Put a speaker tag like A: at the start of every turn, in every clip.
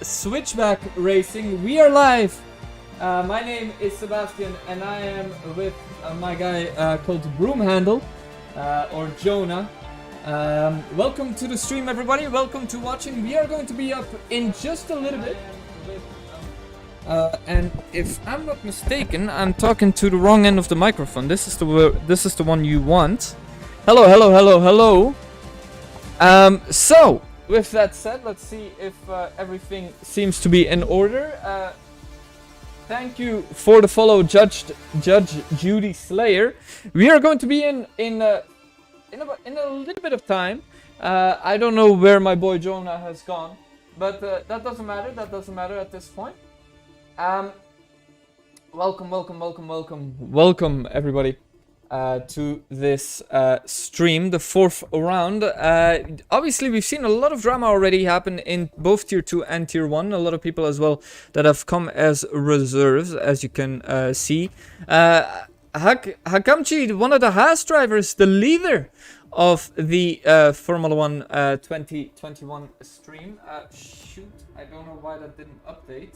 A: Switchback Racing. We are live. My name is Sebastian, and I am with my guy called Broomhandle, or Jonah. Welcome to the stream, everybody. Welcome to watching. We are going to be up in just a little bit. And if I'm not mistaken, I'm talking to the wrong end of the microphone. This is the one you want. Hello, hello, hello, hello. So with that said, let's see if everything seems to be in order. Thank you for the follow, Judge Judy Slayer. We are going to be in a little bit of time. I don't know where my boy Jonah has gone, but that doesn't matter. That doesn't matter at this point. Welcome everybody to this stream, the fourth round. Obviously, we've seen a lot of drama already happen in both Tier 2 and Tier 1. A lot of people as well that have come as reserves, as you can see. Hakamchi, one of the Haas drivers, the leader of the Formula 1 2021 stream. Shoot, I don't know why that didn't update.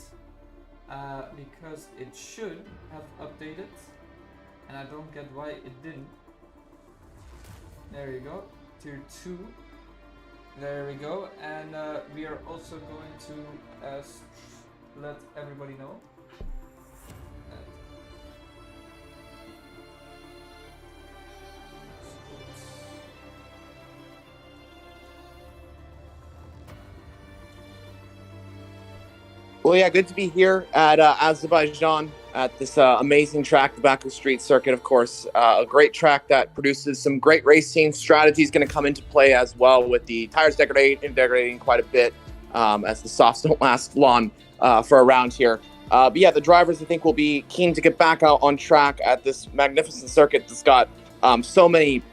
A: Because it should have updated, and I don't get why it didn't. There you go, Tier 2. There we go, and we are also going to let everybody know.
B: Well, yeah, good to be here at Azerbaijan at this amazing track, the Baku Street Circuit, of course. A great track that produces some great racing strategies going to come into play as well, with the tires degrading quite a bit as the softs don't last long for a round here. But yeah, the drivers, I think, will be keen to get back out on track at this magnificent circuit that's got so many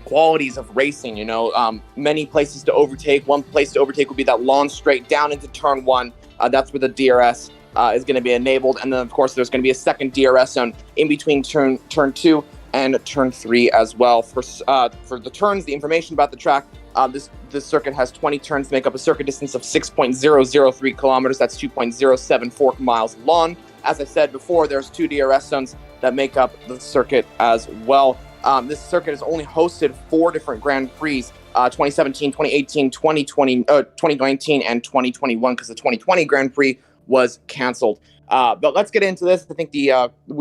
B: qualities of racing, you know, many places to overtake. One place to overtake would be that long straight down into turn 1. That's where the DRS is going to be enabled. And then, of course, there's going to be a second DRS zone in between turn 2 and turn 3 as well. For the turns, the information about the track, this circuit has 20 turns to make up a circuit distance of 6.003 kilometers. That's 2.074 miles long. As I said before, there's 2 DRS zones that make up the circuit as well. This circuit has only hosted 4 different Grand Prix, 2017, 2018, 2019, and 2021, because the 2020 Grand Prix was canceled. But let's get into this. I think we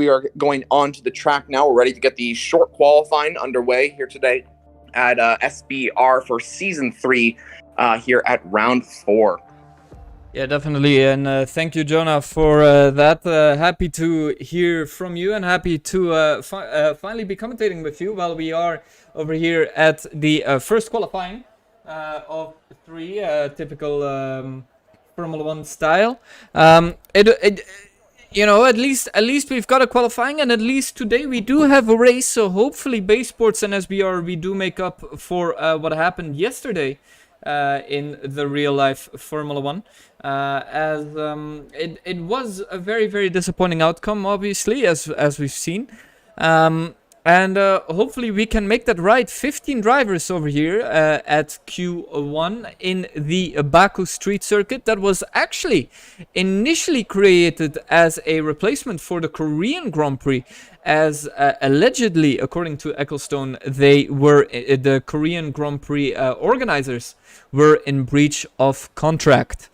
B: are going on to the track now. We're ready to get the short qualifying underway here today at SBR for Season 3 here at Round 4.
A: Yeah, definitely, and thank you, Jonah, for that. Happy to hear from you, and happy to finally be commentating with you while we are over here at the first qualifying of 3, typical Formula 1 style. You know, at least we've got a qualifying, and at least today we do have a race. So hopefully, BAEsports and SBR, we do make up for what happened yesterday in the real life Formula 1. As it was a very, very disappointing outcome, obviously, as we've seen. And hopefully we can make that right. 15 drivers over here at Q1 in the Baku Street Circuit. That was actually initially created as a replacement for the Korean Grand Prix, as allegedly, according to Ecclestone, the Korean Grand Prix organizers were in breach of contract.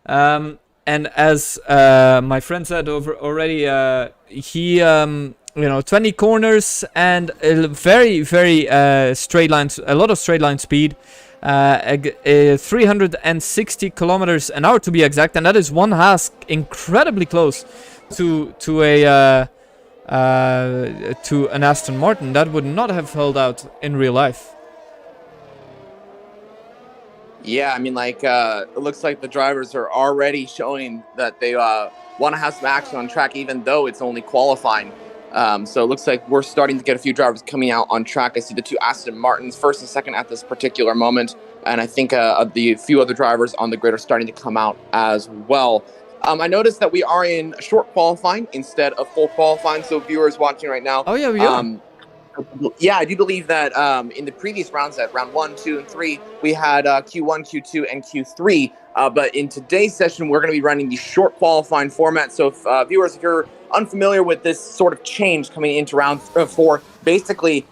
A: And as my friend said already, he 20 corners and very, very straight lines, a lot of straight line speed, 360 kilometers an hour to be exact, and that is one Haas incredibly close to an Aston Martin. That would not have held out in real life.
B: Yeah, I mean, it looks like the drivers are already showing that they want to have some action on track, even though it's only qualifying. So it looks like we're starting to get a few drivers coming out on track. I see the 2 Aston Martins, first and second at this particular moment. And I think the few other drivers on the grid are starting to come out as well. I noticed that we are in short qualifying instead of full qualifying. So viewers watching right now.
A: Oh, yeah, we are.
B: Yeah, I do believe that in the previous rounds, at round 1, 2, and 3, we had Q1, Q2, and Q3. But in today's session, we're going to be running the short qualifying format. So, if viewers, if you're unfamiliar with this sort of change coming into round 4, basically,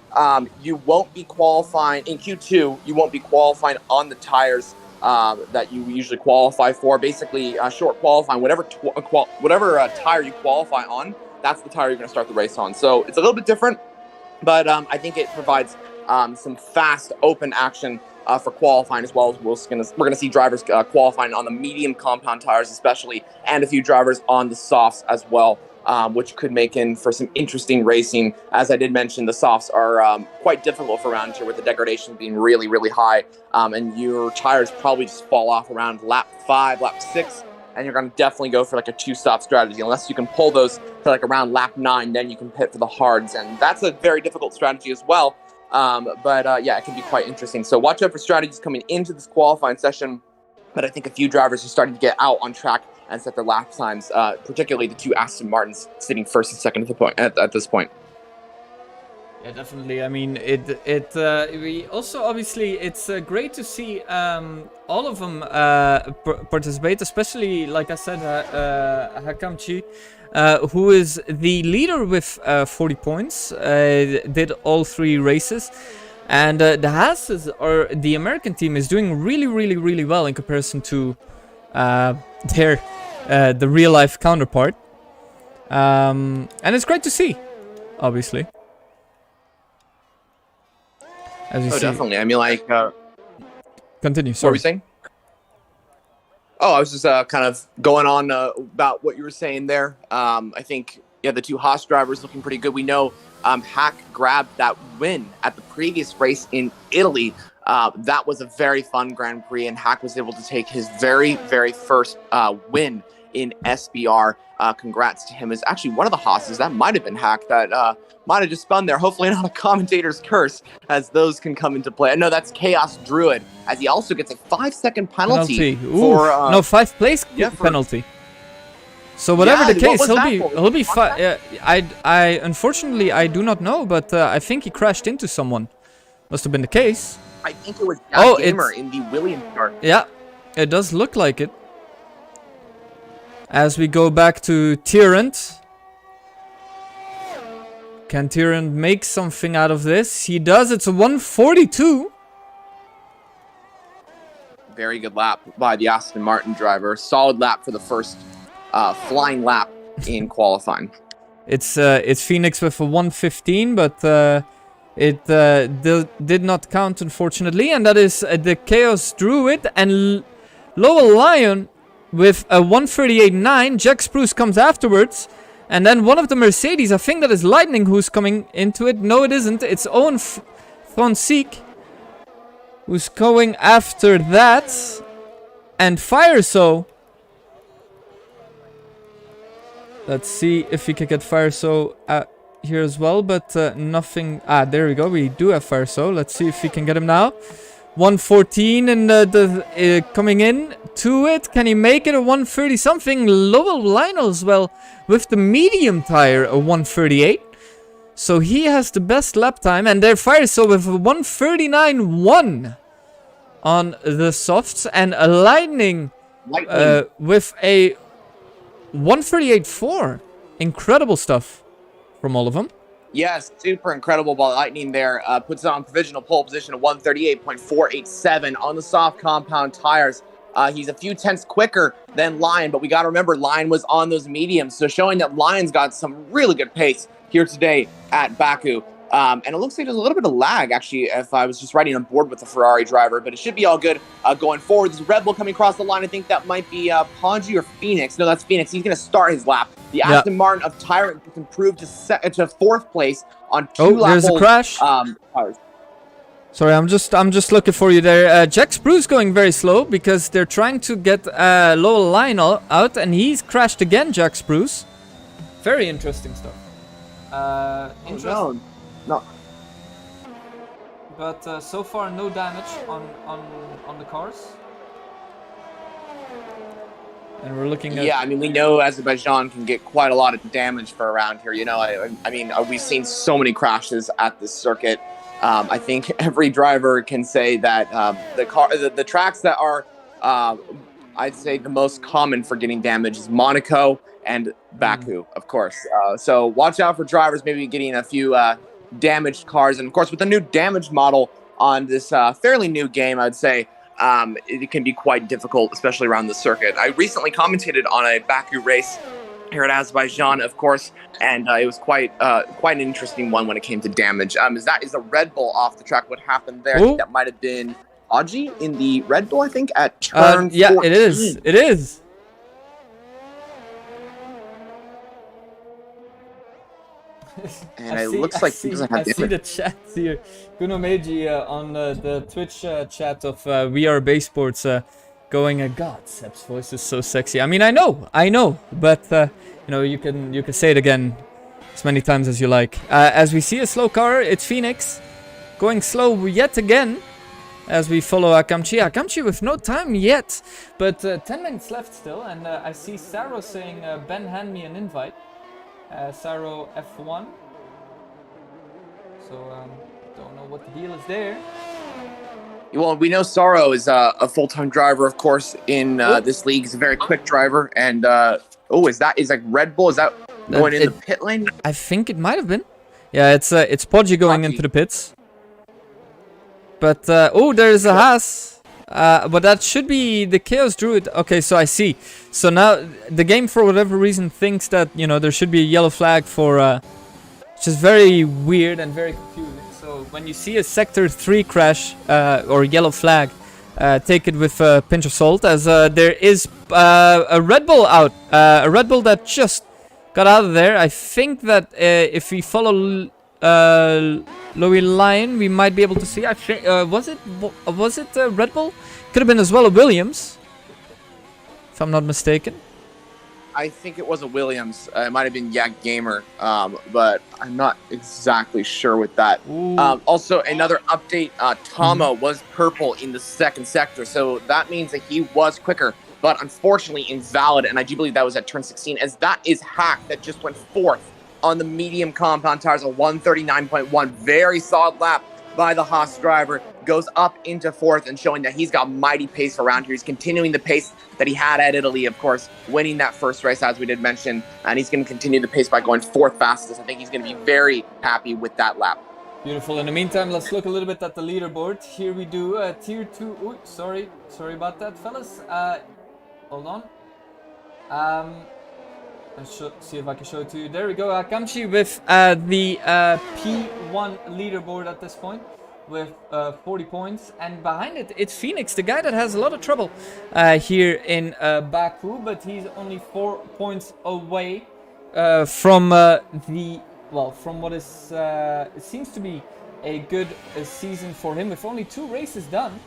B: you won't be qualifying in Q2. You won't be qualifying on the tires that you usually qualify for. Basically, short qualifying, whatever tire you qualify on, that's the tire you're going to start the race on. So it's a little bit different. But I think it provides some fast, open action for qualifying, as well as we're going to see drivers qualifying on the medium compound tires, especially, and a few drivers on the softs as well, which could make in for some interesting racing. As I did mention, the softs are quite difficult for around here, with the degradation being really, really high, and your tires probably just fall off around lap 5, lap 6. And you're going to definitely go for like a 2-stop strategy, unless you can pull those to like around lap 9, then you can pit for the hards. And that's a very difficult strategy as well. But yeah, it can be quite interesting. So watch out for strategies coming into this qualifying session. But I think a few drivers are starting to get out on track and set their lap times, particularly the 2 Aston Martins sitting first and second at this point.
A: Yeah, definitely. I mean, we also, obviously, it's great to see all of them participate, especially, like I said, Hakamchi, who is the leader with 40 points, did all 3 races. And the Haas's, or the American team, is doing really, really, really well in comparison to the real-life counterpart. And it's great to see, obviously. As you see.
B: Definitely. I mean, like...
A: Continue, sorry.
B: What were you saying? Oh, I was just kind of going on about what you were saying there. I think, yeah, the 2 Haas drivers looking pretty good. We know Hack grabbed that win at the previous race in Italy. That was a very fun Grand Prix, and Hack was able to take his very, very first win in SBR. Congrats to him. Is actually one of the Haas's. That might have been Hack that might have just spun there. Hopefully not a commentator's curse, as those can come into play. I know that's Chaos Druid, as he also gets a 5-second penalty for...
A: no, 5th place penalty. So whatever the case, he'll be fine. I unfortunately I do not know, but I think he crashed into someone. Must have been the case.
B: I think it was Jack Gamer in the Williams car.
A: Yeah, it does look like it. As we go back to Tyrant. Can Tyrant make something out of this? He does. It's a 142.
B: Very good lap by the Aston Martin driver. Solid lap for the first flying lap in qualifying.
A: It's Phoenix with a 115, but it did not count, unfortunately. And that is the Chaos Druid and Lowell Lion with a 138.9. Jack Spruce comes afterwards. And then one of the Mercedes, I think that is Lightning, who's coming into it. No, it isn't. It's Owen Fonseek who's going after that. And Fireso. Let's see if we can get Fireso here as well, but nothing. Ah, there we go. We do have Fireso. Let's see if we can get him now. 114 and coming in to it. Can he make it a 130 something? Lowell Lionel as well with the medium tire, a 138. So he has the best lap time, and their Fireso with a 139.1 on the softs, and a Lightning. With a 138.4. Incredible stuff from all of them.
B: Yes, super incredible ball. Lightning there puts it on provisional pole position of 138.487 on the soft compound tires. He's a few tenths quicker than Lion, but we got to remember Lion was on those mediums, so showing that Lion's got some really good pace here today at Baku. And it looks like there's a little bit of lag, actually, if I was just riding on board with the Ferrari driver, but it should be all good going forward. There's Red Bull coming across the line. I think that might be Ponji or Phoenix. No, that's Phoenix. He's going to start his lap. The Aston Martin of Tyrant improved to 4th place on 2 laps.
A: Oh, there's a crash. Sorry, I'm just looking for you there. Jack Spruce going very slow because they're trying to get Lowell Lionel out, and he's crashed again, Jack Spruce. Very interesting stuff. Interesting.
B: No.
A: But so far, no damage on the cars. And we're looking at...
B: Yeah, I mean, we know Azerbaijan can get quite a lot of damage for around here. You know, I mean, we've seen so many crashes at this circuit. I think every driver can say that the tracks that are, I'd say, the most common for getting damage is Monaco and Baku, of course. So watch out for drivers maybe getting a few damaged cars. And of course, with the new damage model on this fairly new game, I'd say, it can be quite difficult, especially around the circuit. I recently commentated on a Baku race here at Azerbaijan, of course, and it was quite an interesting one when it came to damage. Is a Red Bull off the track? What happened there? I think that might have been Aji in the Red Bull, I think, at turn 14.
A: Yeah, it is. It is.
B: And it looks like he doesn't have
A: I see the chat here. Kuno Meiji on the Twitch chat of We Are BAEsports going, God, Seb's voice is so sexy. I mean, I know, but you know, you can say it again as many times as you like. As we see a slow car, it's Phoenix going slow yet again. As we follow Akamchi with no time yet, but 10 minutes left still, and I see Saro saying, Ben, hand me an invite. Saro F1. So, don't know what the deal is there.
B: Well, we know Saro is a full-time driver, of course, in this league. He's a very quick driver, and is like Red Bull? Is that going in the pit lane?
A: I think it might have been. Yeah, it's Podgy going into the pits. But there's a Haas. But that should be the Chaos Druid. Okay, so I see. So now the game, for whatever reason, thinks that, you know, there should be a yellow flag for, which is very weird and very confusing. So when you see a Sector 3 crash or yellow flag, take it with a pinch of salt, as there is a Red Bull out. A Red Bull that just got out of there. I think that if we follow Louis Lion, we might be able to see. I think was it Red Bull? Could have been as well a Williams, if I'm not mistaken.
B: I think it was a Williams. It might have been Yak Gamer, but I'm not exactly sure with that. Also, another update: Tama was purple in the second sector, so that means that he was quicker, but unfortunately invalid. And I do believe that was at turn 16, as that is Hack that just went fourth on the medium compound tires, a 139.1. Very solid lap by the Haas driver. Goes up into fourth and showing that he's got mighty pace around here. He's continuing the pace that he had at Italy, of course, winning that first race, as we did mention. And he's going to continue the pace by going fourth fastest. I think he's going to be very happy with that lap.
A: Beautiful. In the meantime, let's look a little bit at the leaderboard. Here we do tier 2. Ooh, sorry about that, fellas. Hold on. Let's see if I can show it to you. There we go. Akamchi with the P1 leaderboard at this point with 40 points. And behind it, it's Phoenix, the guy that has a lot of trouble here in Baku. But he's only 4 points away from from what is it seems to be a good season for him with only 2 races done.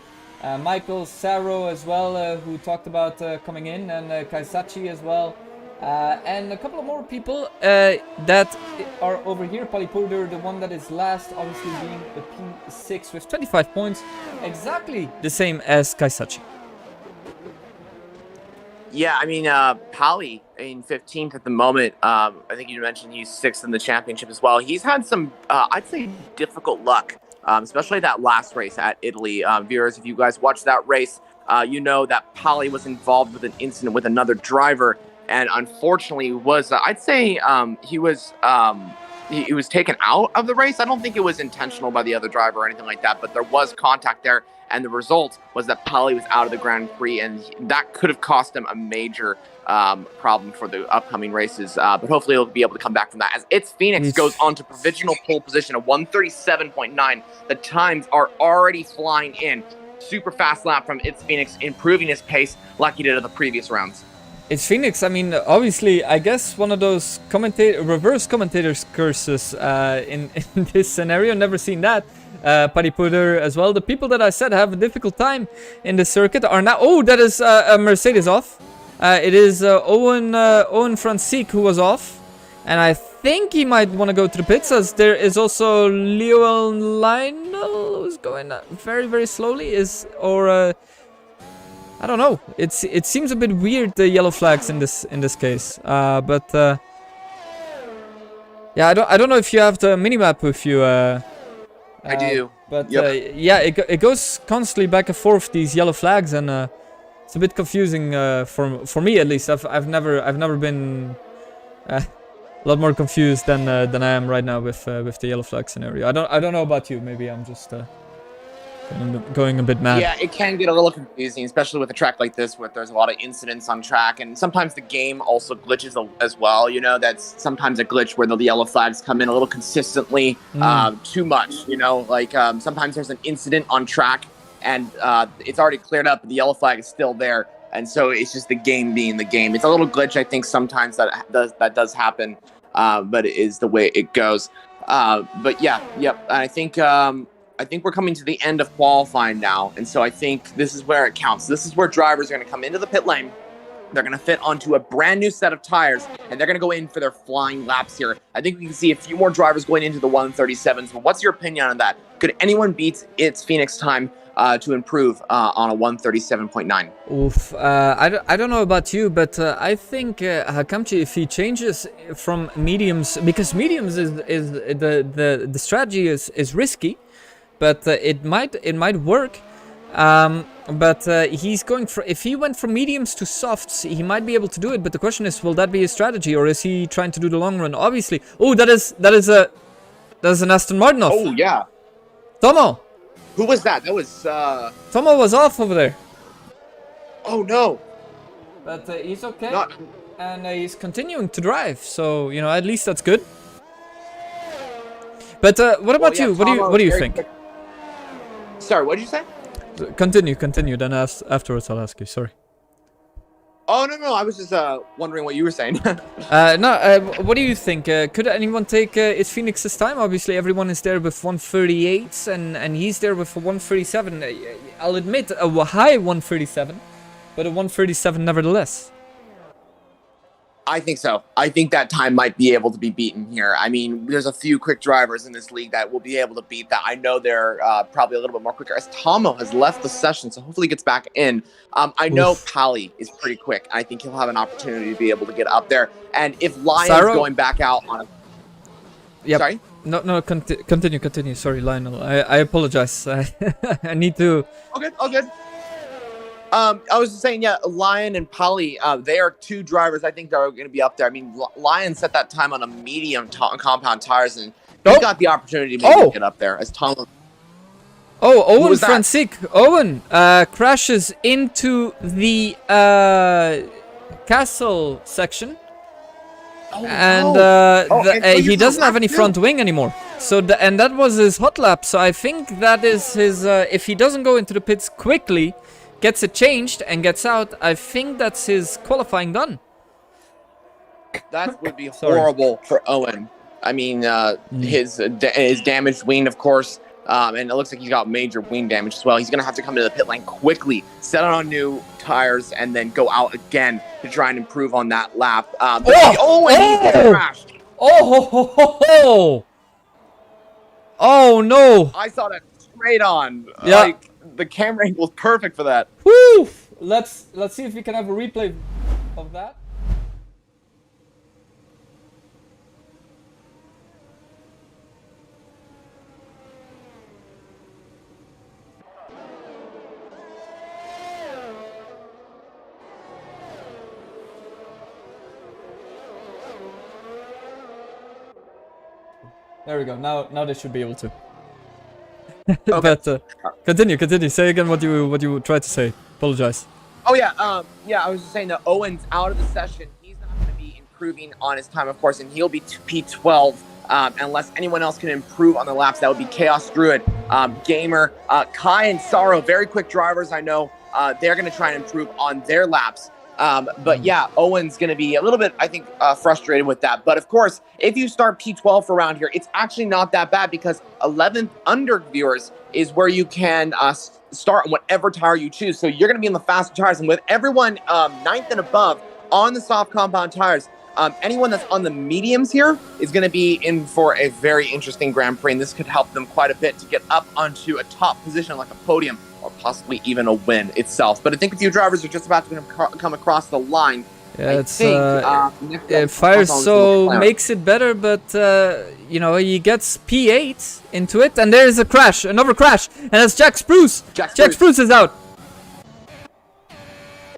A: Michael Saro as well, who talked about coming in, and Kaisachi as well. And a couple of more people that are over here. Palipuder, the one that is last, obviously being the P6 with 25 points. Exactly the same as Kaisachi.
B: Yeah, I mean, Pali in 15th at the moment. I think you mentioned he's 6th in the championship as well. He's had some, I'd say, difficult luck, especially that last race at Italy. Viewers, if you guys watched that race, you know that Pali was involved with an incident with another driver. And unfortunately was, I'd say he was taken out of the race. I don't think it was intentional by the other driver or anything like that, but there was contact there. And the result was that Pali was out of the Grand Prix, and that could have cost him a major problem for the upcoming races. But hopefully he'll be able to come back from that. As It's Phoenix goes on to provisional pole position of 137.9. The times are already flying in. Super fast lap from It's Phoenix, improving his pace like he did at the previous rounds.
A: It's Phoenix. I mean, obviously, I guess one of those reverse commentators curses in this scenario. Never seen that. Paripuder as well. The people that I said have a difficult time in the circuit are now... Oh, that is a Mercedes off. It is Owen Francique who was off. And I think he might want to go to the pits, as there is also Lionel who's going very, very slowly. I don't know. It seems a bit weird, the yellow flags in this case. But yeah, I don't know if you have the minimap with you.
B: I do.
A: But
B: Yep.
A: yeah, it goes constantly back and forth, these yellow flags, and it's a bit confusing for me at least. I've never been a lot more confused than I am right now with the yellow flag scenario. I don't know about you. Maybe I'm just going a bit mad.
B: Yeah, it can get a little confusing, especially with a track like this where there's a lot of incidents on track, and sometimes the game also glitches as well. You know, that's sometimes a glitch where the yellow flags come in a little consistently, too much. You know, like sometimes there's an incident on track and it's already cleared up, but the yellow flag is still there, and so it's just the game being the game. It's a little glitch, I think, sometimes that does happen, but it is the way it goes. But yeah, yep, and I think we're coming to the end of qualifying now, and so I think this is where it counts. This is where drivers are going to come into the pit lane. They're going to fit onto a brand new set of tires, and they're going to go in for their flying laps here. I think we can see a few more drivers going into the 137s, but what's your opinion on that? Could anyone beat its Phoenix time to improve on a 137.9?
A: Oof, I don't know about you, but I think Hakamchi, if he changes from mediums, because mediums is the strategy is risky, but it might work. But he's going for, if he went from mediums to softs, he might be able to do it. But the question is, will that be his strategy, or is he trying to do the long run? Obviously. Oh, that is an Aston Martin off.
B: Oh yeah.
A: Tomo.
B: Who was that? That was
A: Tomo was off over there.
B: Oh no.
A: But he's okay, and he's continuing to drive. So you know, at least that's good. But what about you? What do you think?
B: Quick. Sorry, what did you say?
A: Continue. Then afterwards I'll ask you. Sorry.
B: Oh no, I was just wondering what you were saying.
A: What do you think? Could anyone take it's Phoenix's time? Obviously, everyone is there with 138s, and he's there with a 137. I'll admit a high 137, but a 137 nevertheless.
B: I think so. I think that time might be able to be beaten here. I mean, there's a few quick drivers in this league that will be able to beat that. I know they're probably a little bit more quicker, as Tomo has left the session, so hopefully he gets back in. I know Pally is pretty quick. I think he'll have an opportunity to be able to get up there. And if Lion's going back out on a...
A: Yep.
B: Sorry?
A: No, continue. Sorry, Lionel. I apologize. I need to...
B: All good. I was just saying, yeah, Lion and Polly, they are two drivers I think that are going to be up there. I mean, Lion set that time on a medium compound tires, and he got the opportunity to maybe get up there as Tom.
A: Oh, Owen Francique. Owen crashes into the castle section. He doesn't have any front wing anymore. So and that was his hot lap. So I think that is his. If he doesn't go into the pits quickly, gets it changed and gets out, I think that's his qualifying done.
B: That would be horrible for Owen. I mean, his damaged wing, of course, and it looks like he's got major wing damage as well. He's going to have to come to the pit lane quickly, set on new tires, and then go out again to try and improve on that lap. And he crashed.
A: Oh no!
B: I saw that straight on.
A: Yeah.
B: Like, the camera angle was perfect for that.
A: Woo! Let's see if we can have a replay of that. There we go. Now they should be able to.
B: Okay.
A: But continue. Say again what you tried to say. Apologize.
B: Oh yeah, I was just saying that Owen's out of the session. He's not going to be improving on his time, of course, and he'll be P12 unless anyone else can improve on the laps. That would be Chaos Druid, Gamer, Kai, and Sorrow. Very quick drivers, I know. They're going to try and improve on their laps. But yeah, Owen's going to be a little bit, I think, frustrated with that. But of course, if you start P12 around here, it's actually not that bad, because 11th under viewers is where you can start on whatever tire you choose. So you're going to be in the faster tires, and with everyone 9th and above on the soft compound tires, anyone that's on the mediums here is going to be in for a very interesting Grand Prix, and this could help them quite a bit to get up onto a top position like a podium or possibly even a win itself. But I think a few drivers are just about to come across the line.
A: Yeah, Fire So makes it better, but you know, he gets P8 into it, and there is a crash, another crash, and it's Jack Spruce. Jack Spruce is out.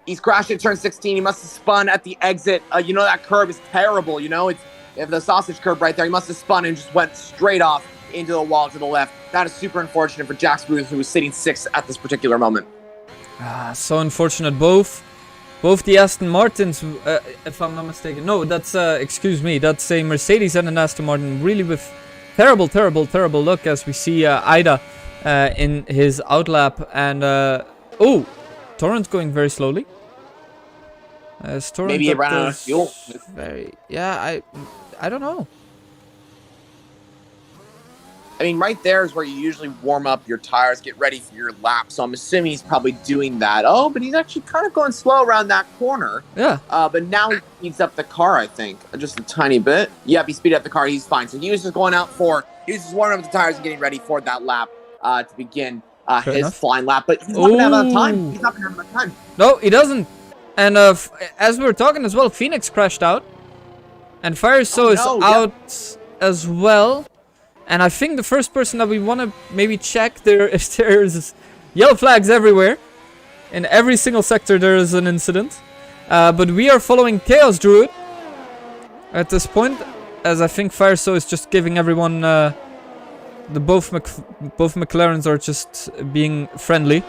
B: He's crashed at turn 16. He must have spun at the exit. You know, that curve is terrible. You know, it's the sausage curve right there. He must have spun and just went straight off into the wall to the left. That is super unfortunate for Jack Spruce, who was sitting 6th at this particular moment.
A: So unfortunate. Both the Aston Martins, if I'm not mistaken. No, that's, excuse me, that's a Mercedes and an Aston Martin. Really with terrible luck, as we see Ida in his outlap. And, oh, Torrent going very slowly.
B: Maybe he ran out of fuel.
A: Yeah, I don't know.
B: I mean, right there is where you usually warm up your tires, get ready for your lap. So I'm assuming he's probably doing that. Oh, but he's actually kind of going slow around that corner.
A: Yeah.
B: But now he speeds up the car, I think, just a tiny bit. Yep, he speeded up the car. He's fine. So he was just going out he was just warming up the tires and getting ready for that lap to begin his flying lap. But he's not going to have enough time. He's not going to have enough time.
A: No, he doesn't. And as we were talking as well, Phoenix crashed out. And Fire So is out as well. And I think the first person that we want to maybe check there, if there's yellow flags everywhere. In every single sector there is an incident. But we are following Chaos Druid at this point, as I think Fire So is just giving everyone both McLarens are just being friendly.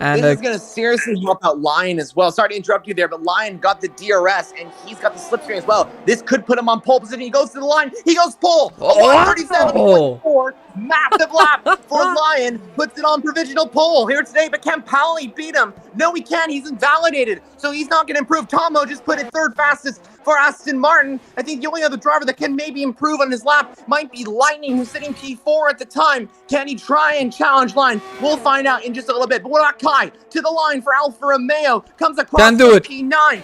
A: And
B: this is going to seriously help out Lion as well. Sorry to interrupt you there, but Lion got the DRS, and he's got the slipstream as well. This could put him on pole position. He goes to the line. He goes pole. 137.4. Massive lap for Lion. Puts it on provisional pole here today, but can Paoli beat him? No, he can't. He's invalidated, so he's not going to improve. Tomo just put it 3rd fastest for Aston Martin. I think the only other driver that can maybe improve on his lap might be Lightning, who's sitting P4 at the time. Can he try and challenge Lion? We'll find out in just a little bit. But what about Kai? To the line for Alfa Romeo. Comes across P9.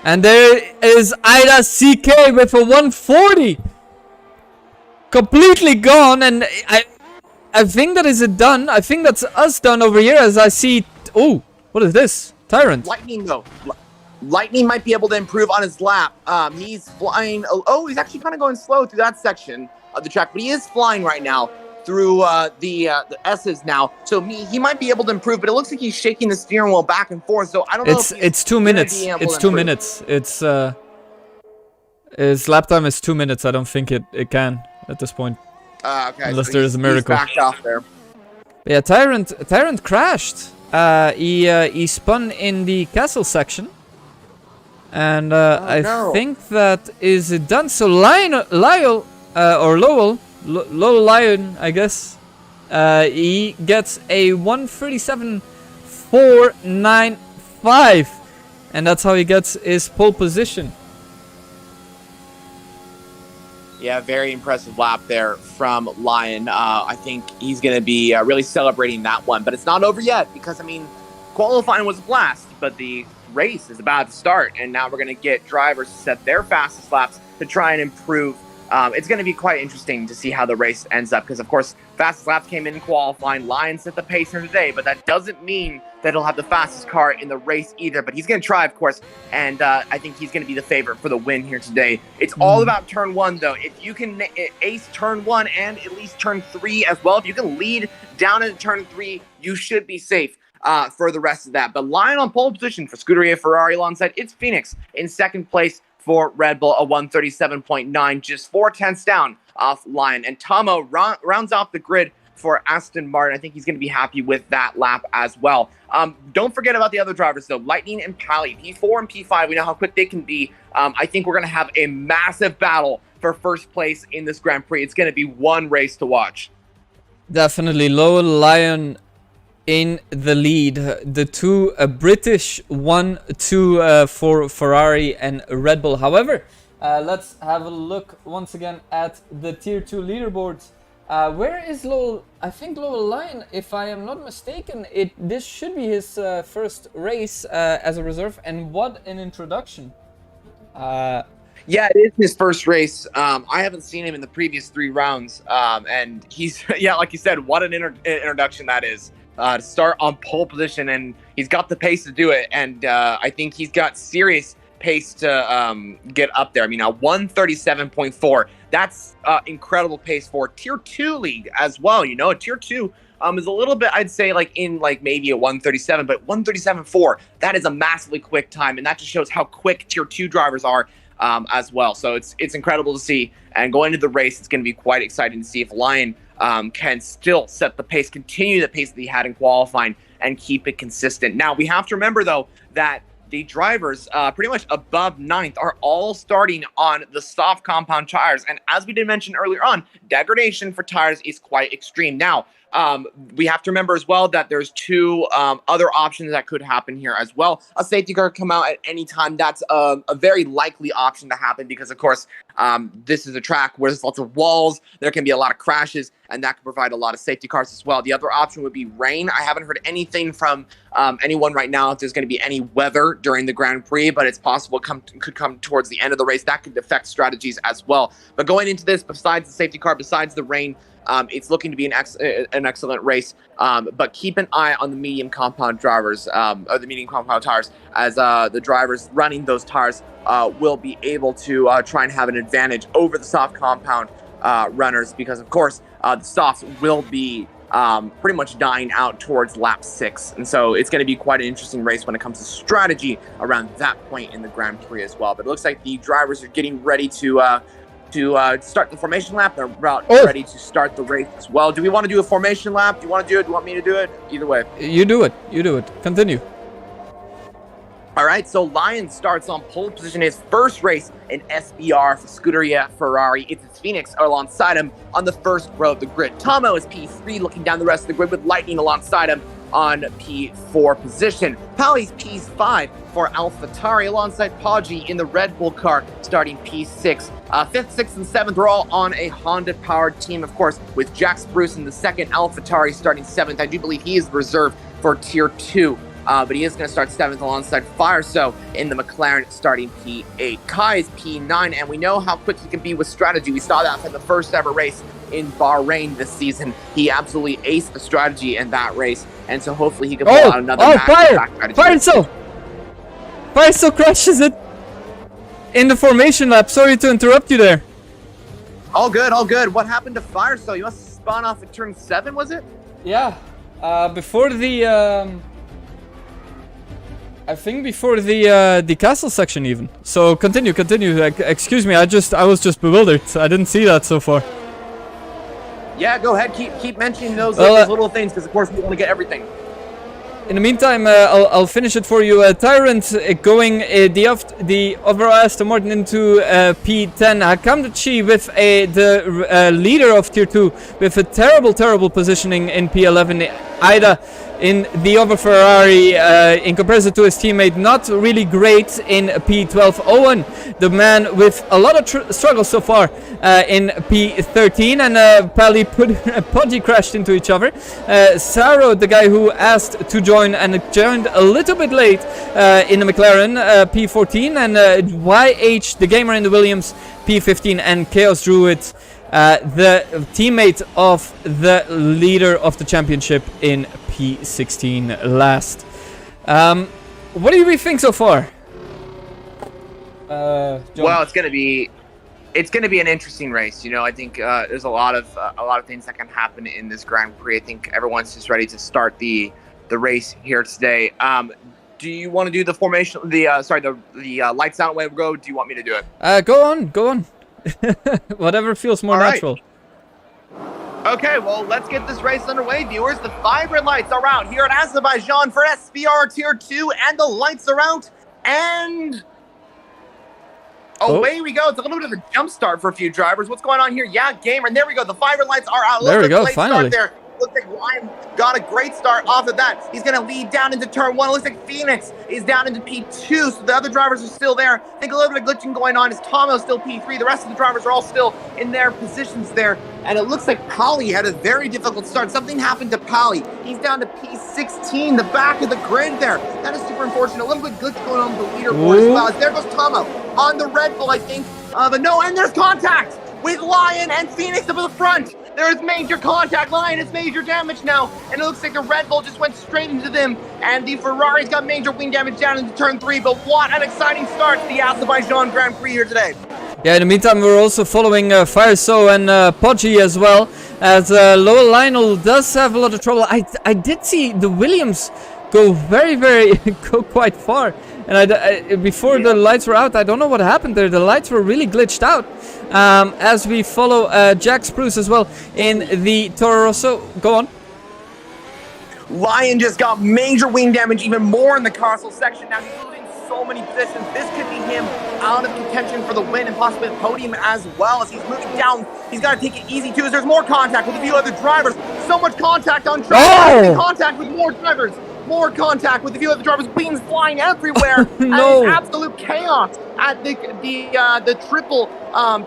A: And there is Ida CK with a 140. Completely gone. And I think that is it done. I think that's us done over here, as I see. Oh, what is this? Tyrant.
B: Lightning, though. Lightning might be able to improve on his lap. He's flying. Oh, he's actually kind of going slow through that section of the track, but he is flying right now through the S's now. So he might be able to improve, but it looks like he's shaking the steering wheel back and forth. So I don't know.
A: It's 2 minutes. It's 2 minutes. It's his lap time is 2 minutes. I don't think it can at this point.
B: Okay.
A: Unless there is a miracle.
B: He's backed off there.
A: Yeah, Tyrant crashed. He spun in the castle section. And I think that is it done. So Lowell, Lion, I guess, he gets a 137.495, and that's how he gets his pole position.
B: Yeah, very impressive lap there from Lion. I think he's going to be really celebrating that one, but it's not over yet because, I mean, qualifying was a blast, but the race is about to start, and now we're going to get drivers to set their fastest laps to try and improve. It's going to be quite interesting to see how the race ends up because, of course, fastest laps came in qualifying. Lion set the pace here today, but that doesn't mean that he'll have the fastest car in the race either. But he's going to try, of course, and I think he's going to be the favorite for the win here today. It's all about turn 1, though. If you can ace turn 1 and at least turn 3 as well, if you can lead down into turn 3, you should be safe for the rest of that. But Lion on pole position for Scuderia Ferrari alongside it's Phoenix in 2nd place for Red Bull, a 137.9, just 4/10 down off Lion. And Tomo rounds off the grid for Aston Martin. I think he's going to be happy with that lap as well. Don't forget about the other drivers, though. Lightning and Paoli, P4 and P5. We know how quick they can be. I think we're going to have a massive battle for first place in this Grand Prix. It's going to be one race to watch.
A: Definitely. Lowell, Lion in the lead. The two British 1-2 for Ferrari and Red Bull. However, let's have a look once again at the Tier 2 leaderboards. Where is Lowell? I think Lowell Lion, if I am not mistaken, this should be his first race as a reserve, and what an introduction.
B: Yeah, it is his first race. I haven't seen him in the previous 3 rounds, and he's yeah, like you said, what an introduction that is. To start on pole position, and he's got the pace to do it, and I think he's got serious pace to get up there. I mean, 137.4. That's incredible pace for Tier 2 league as well. You know, a Tier 2 is a little bit, I'd say, like in like maybe a 137, but 137.4. That is a massively quick time, and that just shows how quick Tier 2 drivers are. As well. So it's incredible to see. And going into the race, it's going to be quite exciting to see if Lion can still set the pace, continue the pace that he had in qualifying, and keep it consistent. Now, we have to remember, though, that the drivers pretty much above 9th are all starting on the soft compound tires. And as we did mention earlier on, degradation for tires is quite extreme. Now, we have to remember as well that there's 2 other options that could happen here as well. A safety car come out at any time. That's a very likely option to happen because, of course, this is a track where there's lots of walls. There can be a lot of crashes, and that could provide a lot of safety cars as well. The other option would be rain. I haven't heard anything from anyone right now if there's going to be any weather during the Grand Prix, but it's possible it could come towards the end of the race. That could affect strategies as well. But going into this, besides the safety car, besides the rain, it's looking to be an excellent race, but keep an eye on the medium compound drivers, or the medium compound tires, as the drivers running those tires will be able to try and have an advantage over the soft compound runners, because of course the softs will be pretty much dying out towards lap 6, and so it's going to be quite an interesting race when it comes to strategy around that point in the Grand Prix as well. But it looks like the drivers are getting ready to start the formation lap. They're about ready to start the race as well. Do we want to do a formation lap? Do you want to do it? Do you want me to do it? Either way.
A: You do it. You do it. Continue.
B: All right, so Lion starts on pole position, his first race in SBR for Scuderia Ferrari. It's Phoenix alongside him on the first row of the grid. Tomo is P3, looking down the rest of the grid with Lightning alongside him on P4 position. Pally's P5 for AlphaTauri alongside Poggi in the Red Bull car, starting P6. 5th, 6th, and 7th are all on a Honda-powered team, of course, with Jack Spruce in the second, AlphaTauri starting 7th. I do believe he is reserved for Tier 2. But he is going to start 7th alongside Firestone in the McLaren, starting P8. Kai is P9, and we know how quick he can be with strategy. We saw that from the first ever race in Bahrain this season. He absolutely aced the strategy in that race, and so hopefully he can pull out another strategy.
A: Firestone crashes it in the formation lap. Sorry to interrupt you there.
B: All good, all good. What happened to Firestone? You must have spun off at turn 7, was it?
A: Yeah. Before the... I think before the castle section even. So continue. Excuse me, I was just bewildered. I didn't see that so far.
B: Yeah, go ahead. Keep mentioning those little things, because of course we want to get everything.
A: In the meantime, I'll finish it for you. Tyrant going the overall Aston Martin into P10. Hakamdachi with the leader of Tier 2 with a terrible positioning in P11. Ida in the other Ferrari, in comparison to his teammate, not really great in P12. Owen, the man with a lot of struggles so far, in P13, and Pally Poggi crashed into each other. Saro, the guy who asked to join and joined a little bit late in the McLaren, P14, and YH, the gamer in the Williams, P15, and Chaos Druid, the teammate of the leader of the championship, in P16 last. What do we think so far?
B: Well, it's gonna be an interesting race. You know, I think there's a lot of things that can happen in this Grand Prix. I think everyone's just ready to start the race here today. Do you want to do the formation? The lights out way we go. Do you want me to do it?
A: Go on. Whatever feels more natural.
B: Okay, well, let's get this race underway, viewers. The 5 red lights are out here at Azerbaijan for SBR Tier 2, and the lights are out, and away we go. It's a little bit of a jump start for a few drivers. What's going on here? Yeah, gamer, and there we go. The 5 red lights are out.
A: There we go, finally.
B: There. Looks like Lion got a great start off of that. He's going to lead down into turn 1. It looks like Phoenix is down into P2, so the other drivers are still there. I think a little bit of glitching going on. Is Tomo still P3? The rest of the drivers are all still in their positions there. And it looks like Pally had a very difficult start. Something happened to Pally. He's down to P16, the back of the grid there. That is super unfortunate. A little bit glitch going on with the leaderboard as well. There goes Tomo on the Red Bull, I think. But no, and there's contact with Lion and Phoenix up at the front. There is major contact. Lion has major damage now, and it looks like the Red Bull just went straight into them, and the Ferrari's got major wing damage down into turn 3. But what an exciting start to the Azerbaijan Grand Prix here today.
A: Yeah, in the meantime, we're also following FireSo and Podgy as well, as Lowell Lionel does have a lot of trouble. I did see the Williams go go quite far, and before the lights were out, I don't know what happened there. The lights were really glitched out. As we follow Jack Spruce as well in the Toro Rosso. Go on.
B: Lion just got major wing damage, even more in the castle section. Now he's losing so many positions. This could be him out of contention for the win and possibly the podium as well. As he's moving down, he's got to take it easy too, as there's more contact with a few other drivers. So much contact on track.
A: Oh!
B: Contact with more drivers. More contact with a few other drivers, wings flying everywhere.
A: No.
B: And it's absolute chaos at the triple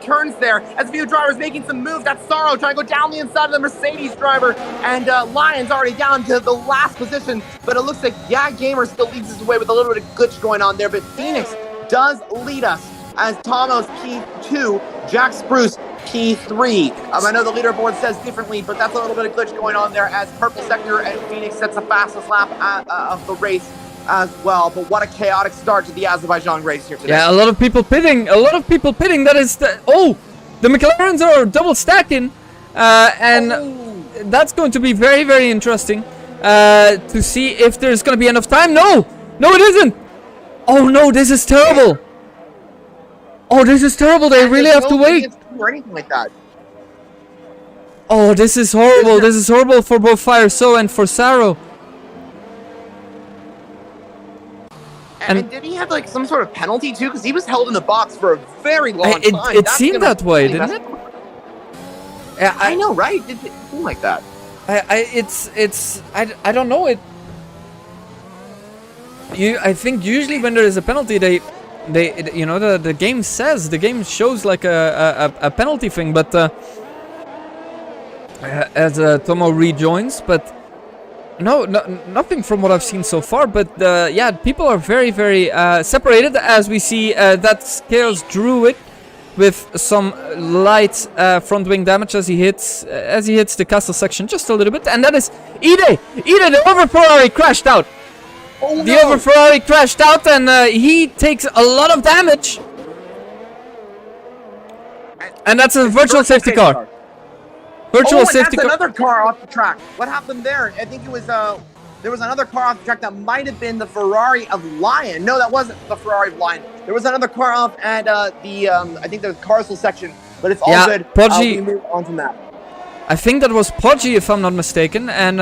B: turns there. As a few drivers making some moves. That's Sorrow trying to go down the inside of the Mercedes driver. And Lion's already down to the last position. But it looks like, yeah, Gamer still leads us away with a little bit of glitch going on there. But Phoenix does lead us as Tomo's P2, Jack Spruce P3. I know the leaderboard says differently, but that's a little bit of glitch going on there as Purple Sector and Phoenix sets the fastest lap of the race as well. But what a chaotic start to the Azerbaijan race here today.
A: Yeah, a lot of people pitting. That is the McLarens are double stacking, and that's going to be very, very interesting to see if there's going to be enough time. No, it isn't. Oh no, this is terrible. Oh, this is terrible. They really have to wait.
B: Or anything like that.
A: Oh, this is horrible. This is horrible for both FireSo and for Saro.
B: And did he have like some sort of penalty too? Because he was held in the box for a very long time.
A: It seemed that way, didn't it?
B: Yeah, I know, right? It seemed like that.
A: I don't know it. I think usually when there is a penalty, the game shows like a penalty thing, but as Tomo rejoins, but no, nothing from what I've seen so far. But yeah, people are very, very separated, as we see that Chaos drew it with some light front wing damage as he hits the castle section just a little bit, and that is Ide, the over Ferrari crashed out.
B: Oh, no.
A: The over Ferrari crashed out, and he takes a lot of damage. And that's a virtual safety car. Virtual safety car.
B: Another car off the track. What happened there? I think it was there was another car off the track that might have been the Ferrari of Lion. No, that wasn't the Ferrari of Lion. There was another car off at I think the Carsel section, but it's all good.
A: Podgy.
B: We move on from that.
A: I think that was Podgy, if I'm not mistaken, and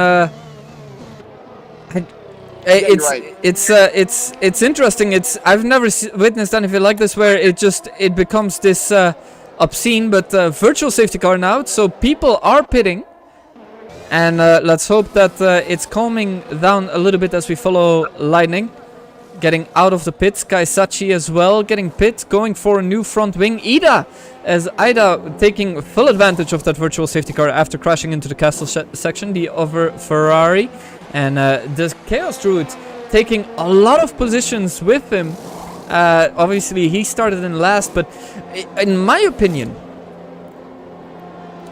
A: it's interesting. I've never witnessed anything like this where it becomes this obscene, but virtual safety car now. So people are pitting, and let's hope that it's calming down a little bit as we follow Lightning getting out of the pits. Kaisachi as well getting pit, going for a new front wing. Ida taking full advantage of that virtual safety car after crashing into the castle section, the other Ferrari. And the Chaos Druid taking a lot of positions with him. Obviously, he started in last, but in my opinion,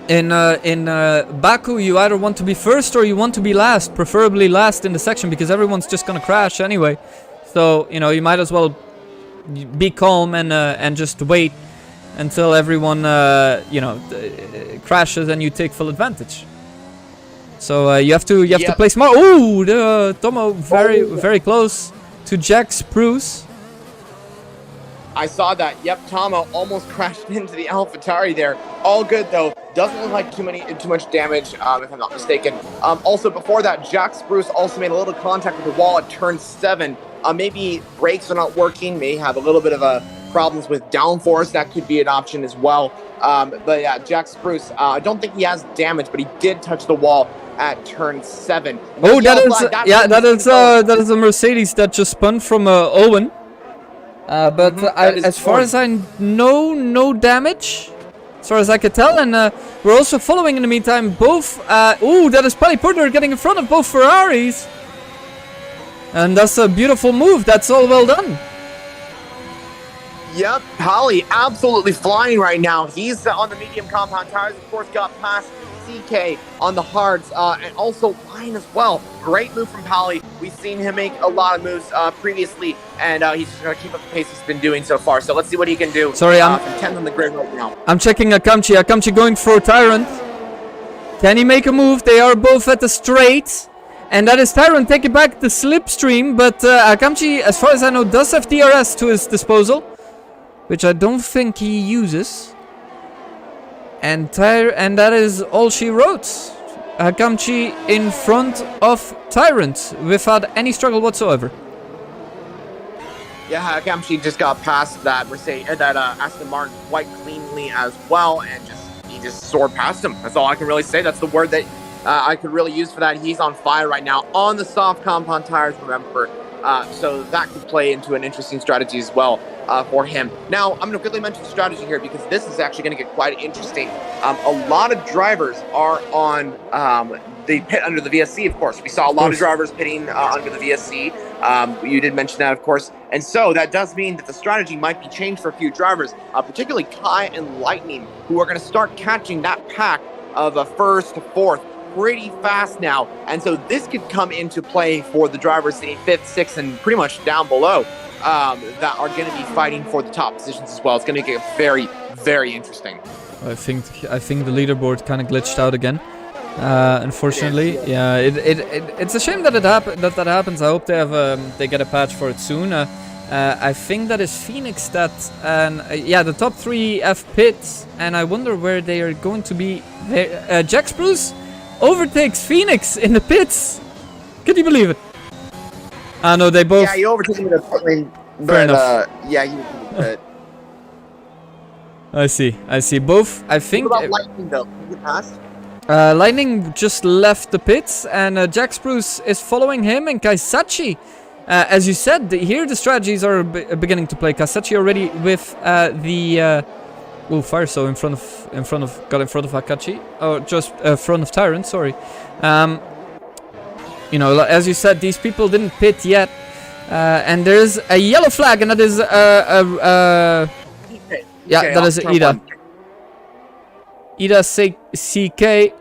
A: in Baku, you either want to be first or you want to be last, preferably last in the section, because everyone's just gonna crash anyway. So you might as well be calm and just wait until everyone crashes and you take full advantage. So you have to play smart. Oh, Tomo very close to Jack Spruce.
B: I saw that. Yep, Tomo almost crashed into the AlphaTauri there. All good though. Doesn't look like too much damage, if I'm not mistaken. Also before that, Jack Spruce also made a little contact with the wall at turn 7. Maybe brakes are not working. May have a little bit of problems with downforce. That could be an option as well. But yeah, Jack Spruce, I don't think he has damage, but he did touch the wall at turn 7.
A: Oh, that is a Mercedes that just spun from Owen. But as far as I know, no damage. As far as I can tell, and we're also following in the meantime both. Oh, that is Pali Porter getting in front of both Ferraris. And that's a beautiful move. That's all well done.
B: Yep, Pali absolutely flying right now. He's on the medium compound tires, of course, got past CK on the hards, and also line as well. Great move from Pali. We've seen him make a lot of moves previously, and he's just going to keep up the pace he's been doing so far. So let's see what he can do.
A: Sorry, I'm
B: 10th on the grid right now.
A: I'm checking Akamchi. Akamchi going for Tyrant. Can he make a move? They are both at the straight. And that is Tyrant taking back the slipstream, but Akamchi, as far as I know, does have DRS to his disposal, which I don't think he uses. And that is all she wrote. Akamchi in front of Tyrant without any struggle whatsoever.
B: Yeah, Akamchi just got past that Aston Martin quite cleanly as well, and he just soared past him. That's all I can really say. That's the word that I could really use for that. He's on fire right now on the soft compound tires, remember. So that could play into an interesting strategy as well for him. Now, I'm going to quickly mention strategy here because this is actually going to get quite interesting. A lot of drivers are on the pit under the VSC, of course. We saw a lot of drivers pitting under the VSC. You did mention that, of course. And so that does mean that the strategy might be changed for a few drivers, particularly Kai and Lightning, who are going to start catching that pack of first to fourth pretty fast now, and so this could come into play for the drivers sitting 5th, 6th, and pretty much down below that are going to be fighting for the top positions as well. It's going to get very, very interesting. I think
A: the leaderboard kind of glitched out again. Unfortunately, yeah. It's a shame that that happens. I hope they get a patch for it soon. I think that is Phoenix the top 3 F pits, and I wonder where they are going to be. Jack Spruce overtakes Phoenix in the pits. Can you believe it? No, they both.
B: Yeah, he overtook him in the pit lane.
A: Fair enough.
B: Yeah, he was in the pit.
A: I see. Both, I think.
B: What about Lightning, though? Did he pass?
A: Lightning just left the pits, and Jack Spruce is following him, and Kaisachi. As you said, here the strategies are beginning to play. Kaisachi already with Fireso in front of Akachi. Oh, just front of Tyrant, sorry. As you said, these people didn't pit yet. And there's a yellow flag, and that is that is Ida. Ida CK.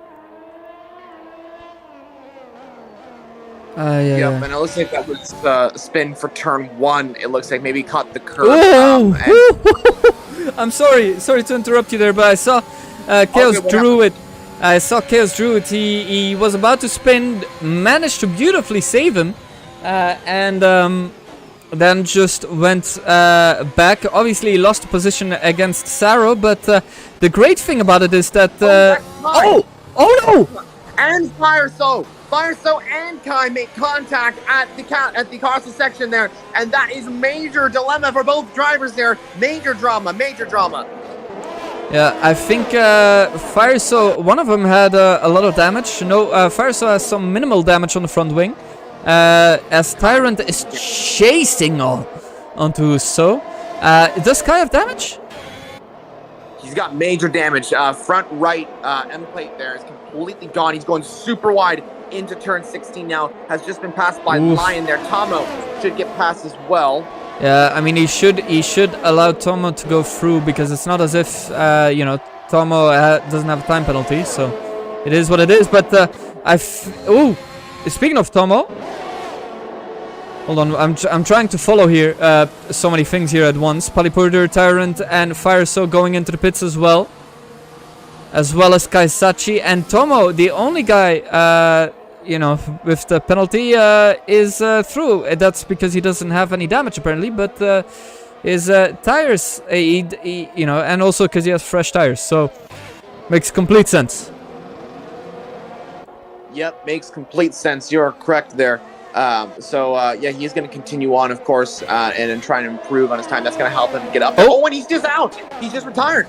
B: Yep, and it looks like that was spin for turn 1. It looks like maybe he caught the curve.
A: I'm sorry to interrupt you there, but I saw Chaos Druid. I saw Chaos Druid. He was about to spin, managed to beautifully save him, and then just went back. Obviously, he lost the position against Saro, but the great thing about it is that oh no!
B: And Fireso and Kai make contact at the Costa section there, and that is major dilemma for both drivers there. Major drama.
A: Yeah, I think Fireso, one of them had a lot of damage. No, Fireso has some minimal damage on the front wing, as Tyrant is chasing onto So. Does Kai have damage?
B: He's got major damage. Front right end plate there is completely gone. He's going super wide into turn 16 now. Has just been passed by Lion there. Tomo should get past as well.
A: Yeah, I mean he should allow Tomo to go through, because it's not as if Tomo doesn't have a time penalty, so it is what it is. But speaking of Tomo, hold on, I'm trying to follow here. So many things here at once. Palipurder, Tyrant, and Fireso going into the pits as well as Kaisachi and Tomo. The only guy with the penalty is through. That's because he doesn't have any damage apparently, but his tires, and also because he has fresh tires, so makes complete sense.
B: Yep, makes complete sense. You're correct there. He's going to continue on, of course, and try and improve on his time. That's going to help him get up. Oh, and he's just out. He's just retired.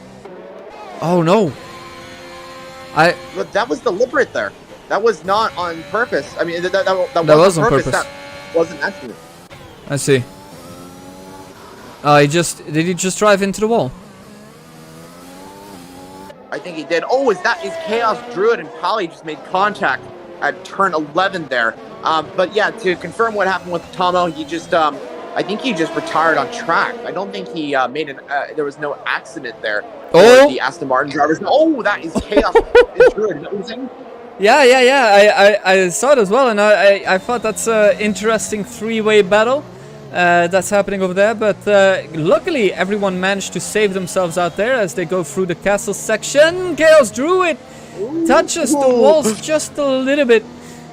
A: Oh no.
B: But that was deliberate there. That was not on purpose. I mean, that
A: was on purpose.
B: That wasn't an accident.
A: I see. Did he just drive into the wall?
B: I think he did. Oh, is Chaos Druid and Polly just made contact at turn 11 there. But yeah, to confirm what happened with Tomo, he just, I think he just retired on track. I don't think he there was no accident there.
A: Oh!
B: The Aston Martin drivers. Oh, that is Chaos Druid. Is that what you're saying?
A: Yeah. I saw it as well, and I thought that's an interesting three-way battle that's happening over there. But luckily, everyone managed to save themselves out there as they go through the castle section. Chaos Druid touches the walls just a little bit,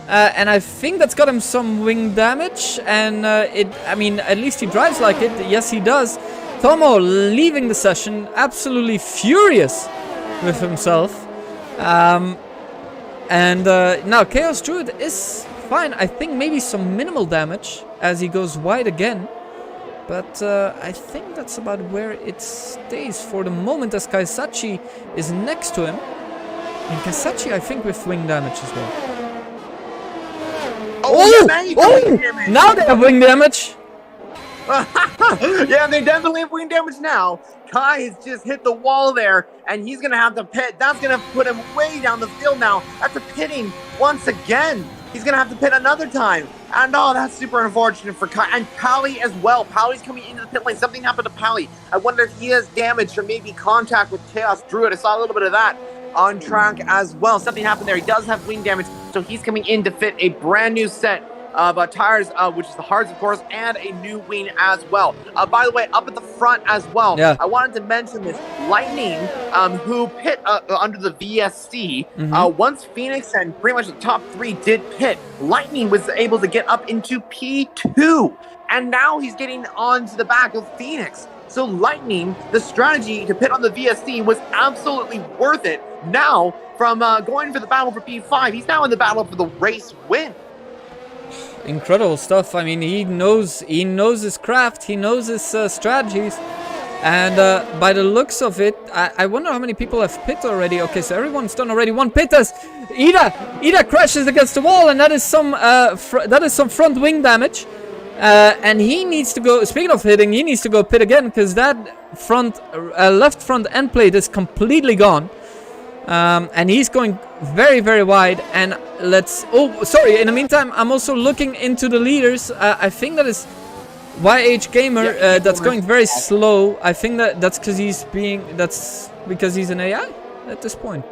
A: and I think that's got him some wing damage. And I mean, at least he drives like it. Yes, he does. Tomo leaving the session, absolutely furious with himself. And now Chaos Druid is fine. I think maybe some minimal damage as he goes wide again. But I think that's about where it stays for the moment, as Kaisachi is next to him. And Kaisachi, I think, with wing damage as well. Now they have wing damage!
B: Yeah, they definitely have wing damage now. Kai has just hit the wall there, and he's going to have to pit. That's going to put him way down the field now. After pitting once again, he's going to have to pit another time. And oh, that's super unfortunate for Kai. And Pally as well. Pally's coming into the pit lane. Something happened to Pally. I wonder if he has damage or maybe contact with Chaos Druid. I saw a little bit of that on track as well. Something happened there. He does have wing damage, so he's coming in to fit a brand new set of tires, which is the hards, of course, and a new wing as well. By the way, up at the front as well, I wanted to mention this. Lightning, who pit under the VSC, once Phoenix and pretty much the top three did pit, Lightning was able to get up into P2, and now he's getting onto the back of Phoenix. So Lightning, the strategy to pit on the VSC was absolutely worth it. Now, from going for the battle for P5, he's now in the battle for the race win.
A: Incredible stuff. I mean, he knows his craft, he knows his strategies, and by the looks of it, I wonder how many people have pit already. Okay, so everyone's done already. One pit as Ida crashes against the wall, and that is some front wing damage, and he needs to go. Speaking of hitting, he needs to go pit again because that left front end plate is completely gone. And he's going very, very wide. And in the meantime, I'm also looking into the leaders. I think that is YH Gamer that's going very slow. I think that's because he's an AI at this point.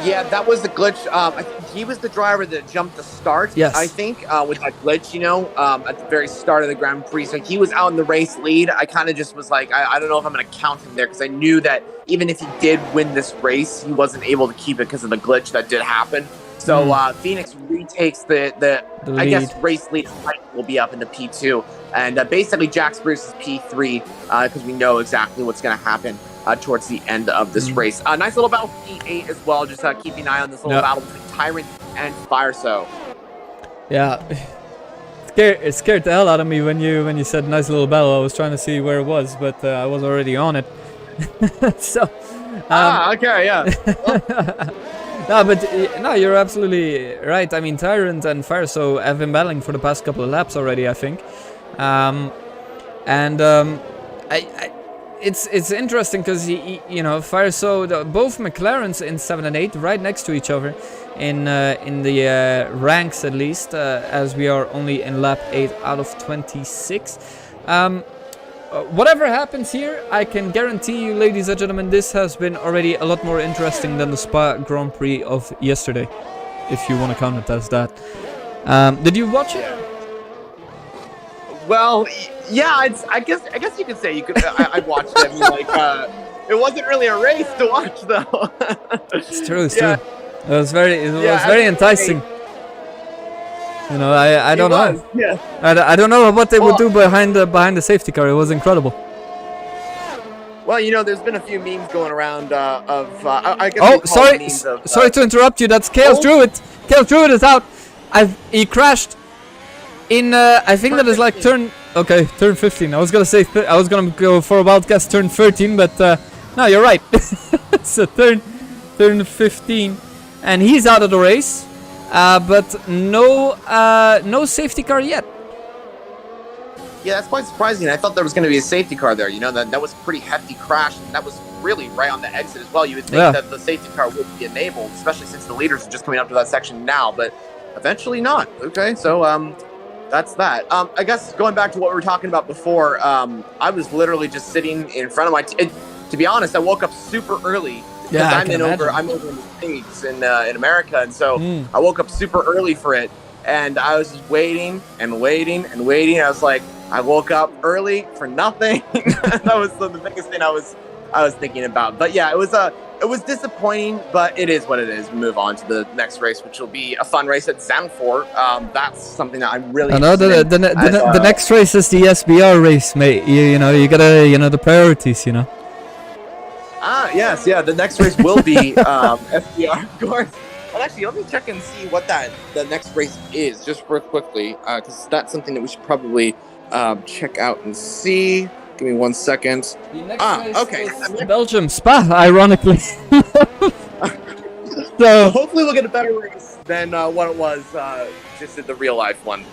B: Yeah, that was the glitch. I think he was the driver that jumped the start.
A: Yes.
B: I think with that glitch, at the very start of the Grand Prix. So he was out in the race lead. I kind of just was like, I don't know if I'm going to count him there because I knew that even if he did win this race, he wasn't able to keep it because of the glitch that did happen. So Phoenix retakes the I guess race lead. Will be up in the P2, and basically Jax Bruce is P3 because we know exactly what's going to happen towards the end of this race. Nice little battle for P8 as well. Just keeping an eye on this little battle between Tyrant and Fireso.
A: Yeah, it scared the hell out of me when you said nice little battle. I was trying to see where it was, but I was already on it. So.
B: Okay, yeah.
A: No, you're absolutely right. I mean, Tyrant and Fireso have been battling for the past couple of laps already, I think. It's interesting because Fireso, both McLarens in 7 and 8, right next to each other in the ranks at least, as we are only in lap 8 out of 26. Whatever happens here, I can guarantee you, ladies and gentlemen, this has been already a lot more interesting than the Spa Grand Prix of yesterday, if you want to count it as that. Did you watch it?
B: Well, yeah, I guess you could say I watched it. I mean, it wasn't really a race to watch, though.
A: It's true. It was very enticing. I don't know.
B: Yeah.
A: I don't know what they would do behind the safety car. It was incredible.
B: Well, there's been a few memes going around I guess.
A: Sorry to interrupt you. That's Chaos Druid. Chaos Druid is out. He crashed in. I think that is like turn 15. I was gonna go for a wild guess turn 13, but no, you're right. So turn 15. and he's out of the race. But no safety car yet.
B: Yeah, that's quite surprising. I thought there was going to be a safety car there. You know, that was a pretty hefty crash, and that was really right on the exit as well. You would think that the safety car would be enabled, especially since the leaders are just coming up to that section now, but eventually not. Okay, so that's that. I guess going back to what we were talking about before, I was literally just sitting in front of my to be honest, I woke up super early.
A: Yeah,
B: I'm over in the States in America, and so I woke up super early for it, and I was just waiting and waiting and waiting. I was like, I woke up early for nothing. That was the biggest thing I was thinking about. But yeah, it was disappointing, but it is what it is. We move on to the next race, which will be a fun race at Zandvoort. That's something that I'm really.
A: I know the next race is the SBR race, mate. You know, you gotta the priorities. You know.
B: Yes, yeah. The next race will be SBR, of course. Well, actually, let me check and see what the next race is, just real quickly, because that's something that we should probably check out and see. Give me 1 second.
A: The next race is Belgium, Spa, ironically.
B: So hopefully we'll get a better race than what it was just in the real life one.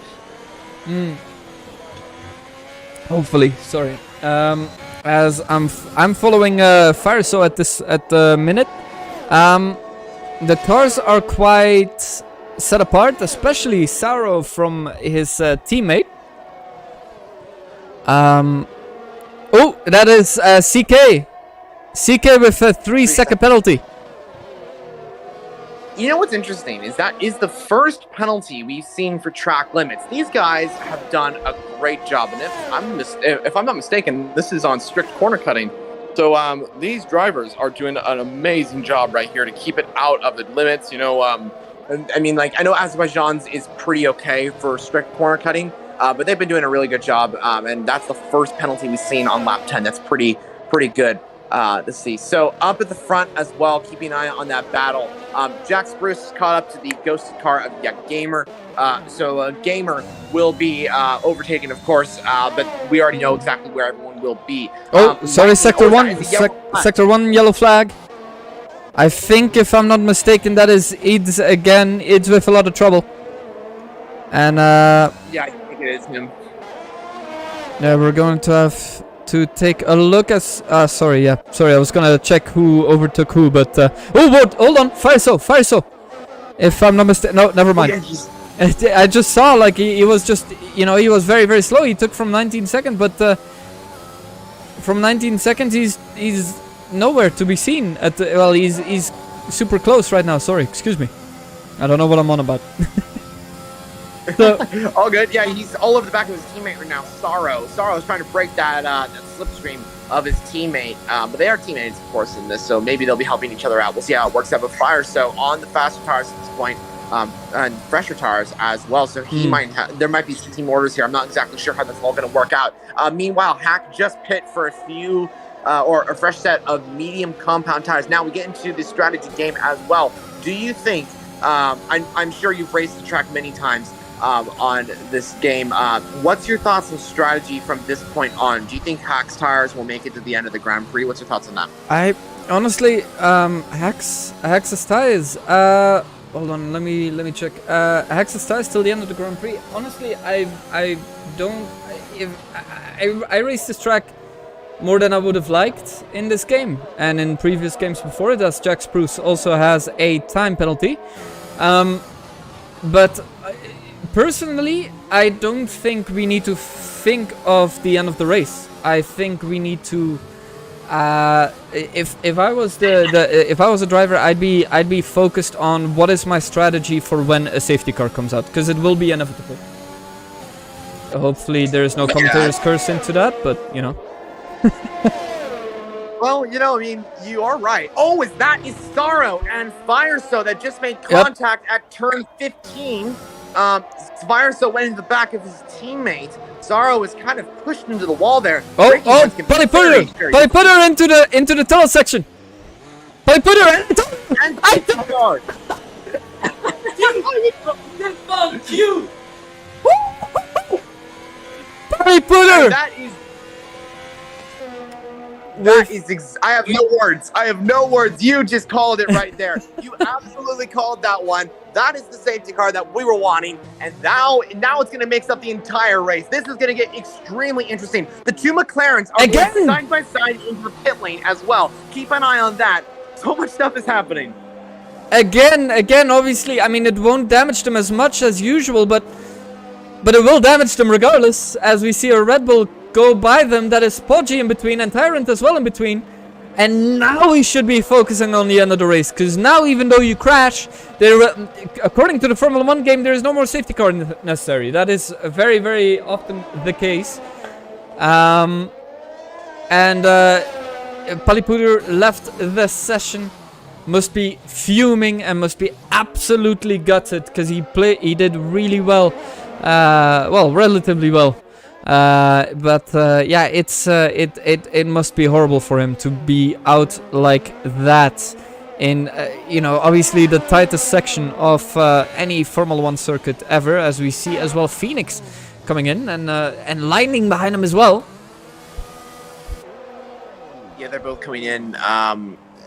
A: Hopefully, sorry. As I'm following Fireso at the minute. The cars are quite set apart, especially Saro from his teammate. Oh, that is CK. CK with a 3-second penalty.
B: You know what's interesting is that is the first penalty we've seen for track limits. These guys have done a great job, and if I'm not mistaken, this is on strict corner cutting. So these drivers are doing an amazing job right here to keep it out of the limits. You know, I mean, like I know Azerbaijan's is pretty okay for strict corner cutting, but they've been doing a really good job, and that's the first penalty we've seen on lap 10. That's pretty good. Let's see. So up at the front as well, keeping an eye on that battle. Jack Spruce caught up to the ghosted car of Gamer. So Gamer will be overtaken, of course, but we already know exactly where everyone will be.
A: Sorry, Sector 1. Sector 1 yellow flag. I think, if I'm not mistaken, that is Ids again. Ids with a lot of trouble. And
B: yeah, I think it is him.
A: Yeah, we're going to have to take a look at sorry, I was gonna check who overtook who, but hold on, Fireso, if I'm not mistaken. No, never mind. I just saw like he was just, he was very, very slow. He took from 19 seconds, but from 19 seconds he's nowhere to be seen at well, he's super close right now. Sorry, excuse me, I don't know what I'm on about. So,
B: all good. Yeah, he's all over the back of his teammate right now. Saro is trying to break that slipstream of his teammate, but they are teammates, of course, in this, so maybe they'll be helping each other out. We'll see how it works out. But Fireso on the faster tires at this point, and fresher tires as well. So he there might be some team orders here. I'm not exactly sure how that's all going to work out. Meanwhile, Hack just pit for a few or a fresh set of medium compound tires. Now we get into the strategy game as well. Do you think? I'm sure you've raced the track many times. On this game, what's your thoughts on strategy from this point on? Do you think Hack's tires will make it to the end of the Grand Prix? What's your thoughts on that?
A: I honestly, Hack's tires. Hold on, let me check. Hack's tires till the end of the Grand Prix. Honestly, I raced this track more than I would have liked in this game and in previous games before it, as Jack Spruce also has a time penalty. But personally, I don't think we need to think of the end of the race. I think we need to. If I was if I was a driver, I'd be focused on what is my strategy for when a safety car comes out, because it will be inevitable. Hopefully, there's no commentators curse into that, but you know.
B: Well, I mean, you are right. Oh, that is Saro and Fireso that just made contact at turn 15. Fireso went into the back of his teammate. Saro was kind of pushed into the wall there.
A: Buddy, put her into the tunnel section. Buddy, put her in.
C: You.
A: Buddy, put her.
B: That is. That is I have no words. I have no words. You just called it right there. You absolutely called that one. That is the safety car that we were wanting. And now it's going to mix up the entire race. This is going to get extremely interesting. The two McLarens are going side by side into the pit lane as well. Keep an eye on that. So much stuff is happening.
A: Again, obviously, I mean, it won't damage them as much as usual, but it will damage them regardless, as we see a Red Bull go by them. That is Poggi in between and Tyrant as well in between. And now we should be focusing on the end of the race, because now even though you crash, according to the Formula 1 game, there is no more safety car necessary. That is very, very often the case. And Palipuder left the session. Must be fuming and must be absolutely gutted, because he did really well. Well, relatively well. Yeah, it must be horrible for him to be out like that in, obviously the tightest section of any Formula 1 circuit ever, as we see as well Phoenix coming in and Lightning behind him as well.
B: Yeah, they're both coming in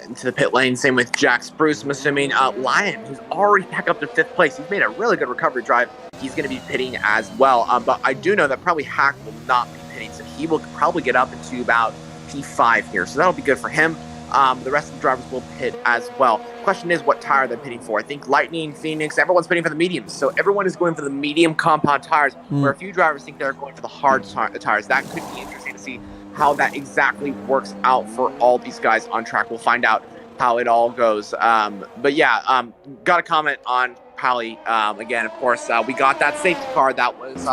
B: into the pit lane. Same with Jack Spruce, I'm assuming. Lion, who's already back up to 5th place. He's made a really good recovery drive. He's going to be pitting as well. But I do know that probably Hack will not be pitting, so he will probably get up into about P5 here. So that'll be good for him. The rest of the drivers will pit as well. Question is what tire they're pitting for. I think Lightning, Phoenix, everyone's pitting for the mediums. So everyone is going for the medium compound tires, where a few drivers think they're going for the hard tires. That could be interesting to see how that exactly works out for all these guys on track. We'll find out how it all goes. But yeah, got a comment on Pally. Again, of course, we got that safety car that was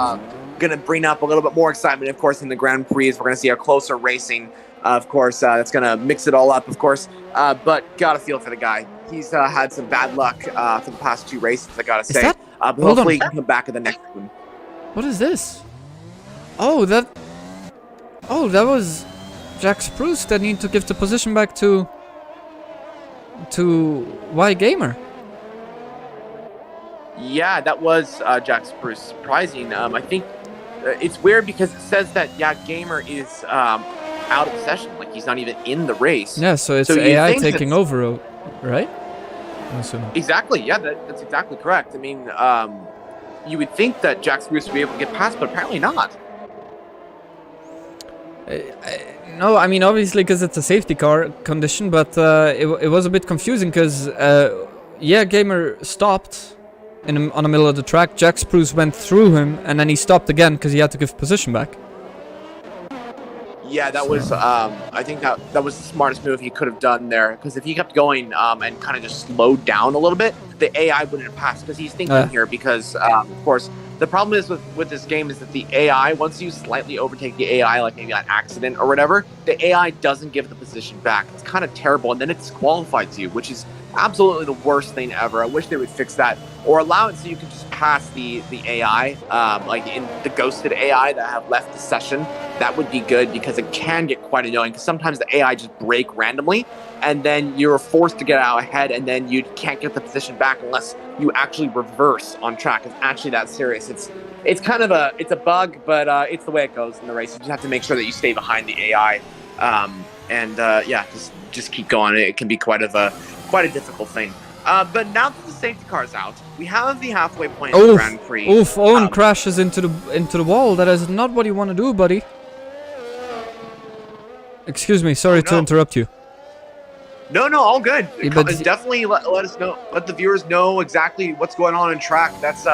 B: going to bring up a little bit more excitement, of course, in the Grand Prix. We're going to see a closer racing, of course. That's going to mix it all up, of course. But got a feel for the guy. He's had some bad luck for the past 2 races, I got to say. But hopefully he can come back in the next one.
A: What is this? Oh, that was Jack Spruce that needed to give the position back to Y Gamer.
B: Yeah, that was Jack Spruce. Surprising. I think it's weird because it says that Gamer is out of the session. Like, he's not even in the race.
A: Yeah, so it's AI taking over, right? I'm assuming.
B: Exactly. Yeah, that's exactly correct. I mean, you would think that Jack Spruce would be able to get past, but apparently not.
A: No, I mean, obviously because it's a safety car condition, but it was a bit confusing because Gamer stopped on the middle of the track. Jack Spruce went through him, and then he stopped again because he had to give position back.
B: Yeah, that was, I think that was the smartest move he could have done there, because if he kept going and kind of just slowed down a little bit, the AI wouldn't have passed, because he's thinking here, because, of course, the problem is with this game is that the AI, once you slightly overtake the AI, like maybe an accident or whatever, the AI doesn't give the position back. It's kind of terrible, and then it disqualifies you, which is absolutely the worst thing ever. I wish they would fix that, or allow it so you can just pass the AI, like in the ghosted AI that have left the session. That would be good, because it can get quite annoying, because sometimes the AI just break randomly, and then you're forced to get out ahead, and then you can't get the position back unless you actually reverse on track. It's actually that serious. It's kind of a bug, but it's the way it goes in the race. You just have to make sure that you stay behind the AI, just keep going. It can be quite a difficult thing. But now that the safety car is out, we have the halfway point in the Grand Prix.
A: Owen crashes into the wall. That is not what you want to do, buddy. Excuse me, sorry to interrupt you.
B: No, all good. Definitely let us know. Let the viewers know exactly what's going on in track. That's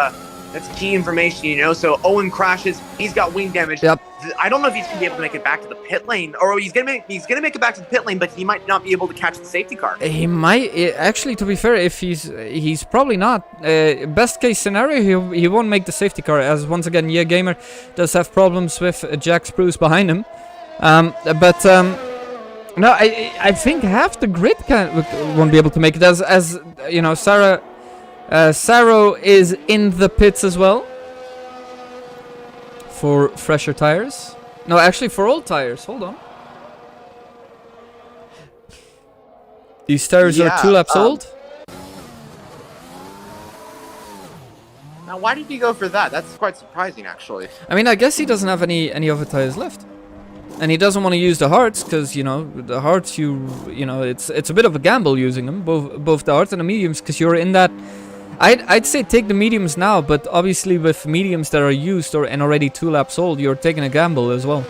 B: key information, So Owen crashes. He's got wing damage.
A: Yep.
B: I don't know if he's gonna be able to make it back to the pit lane, or he's gonna make it back to the pit lane, but he might not be able to catch the safety car.
A: He might actually. To be fair, if he's probably not. Best case scenario, he won't make the safety car, as once again, Gamer does have problems with Jack Spruce behind him. No, I think half the grid won't be able to make it, as you know, Saro is in the pits as well for fresher tires. No, actually for old tires. Hold on. These tires are 2 laps old.
B: Now, why did he go for that? That's quite surprising, actually.
A: I mean, I guess he doesn't have any other tires left. And he doesn't want to use the hearts because, you know, the hearts, you know, it's a bit of a gamble using them, both the hearts and the mediums, because you're in that. I'd say take the mediums now, but obviously with mediums that are used and already 2 laps old, you're taking a gamble as well.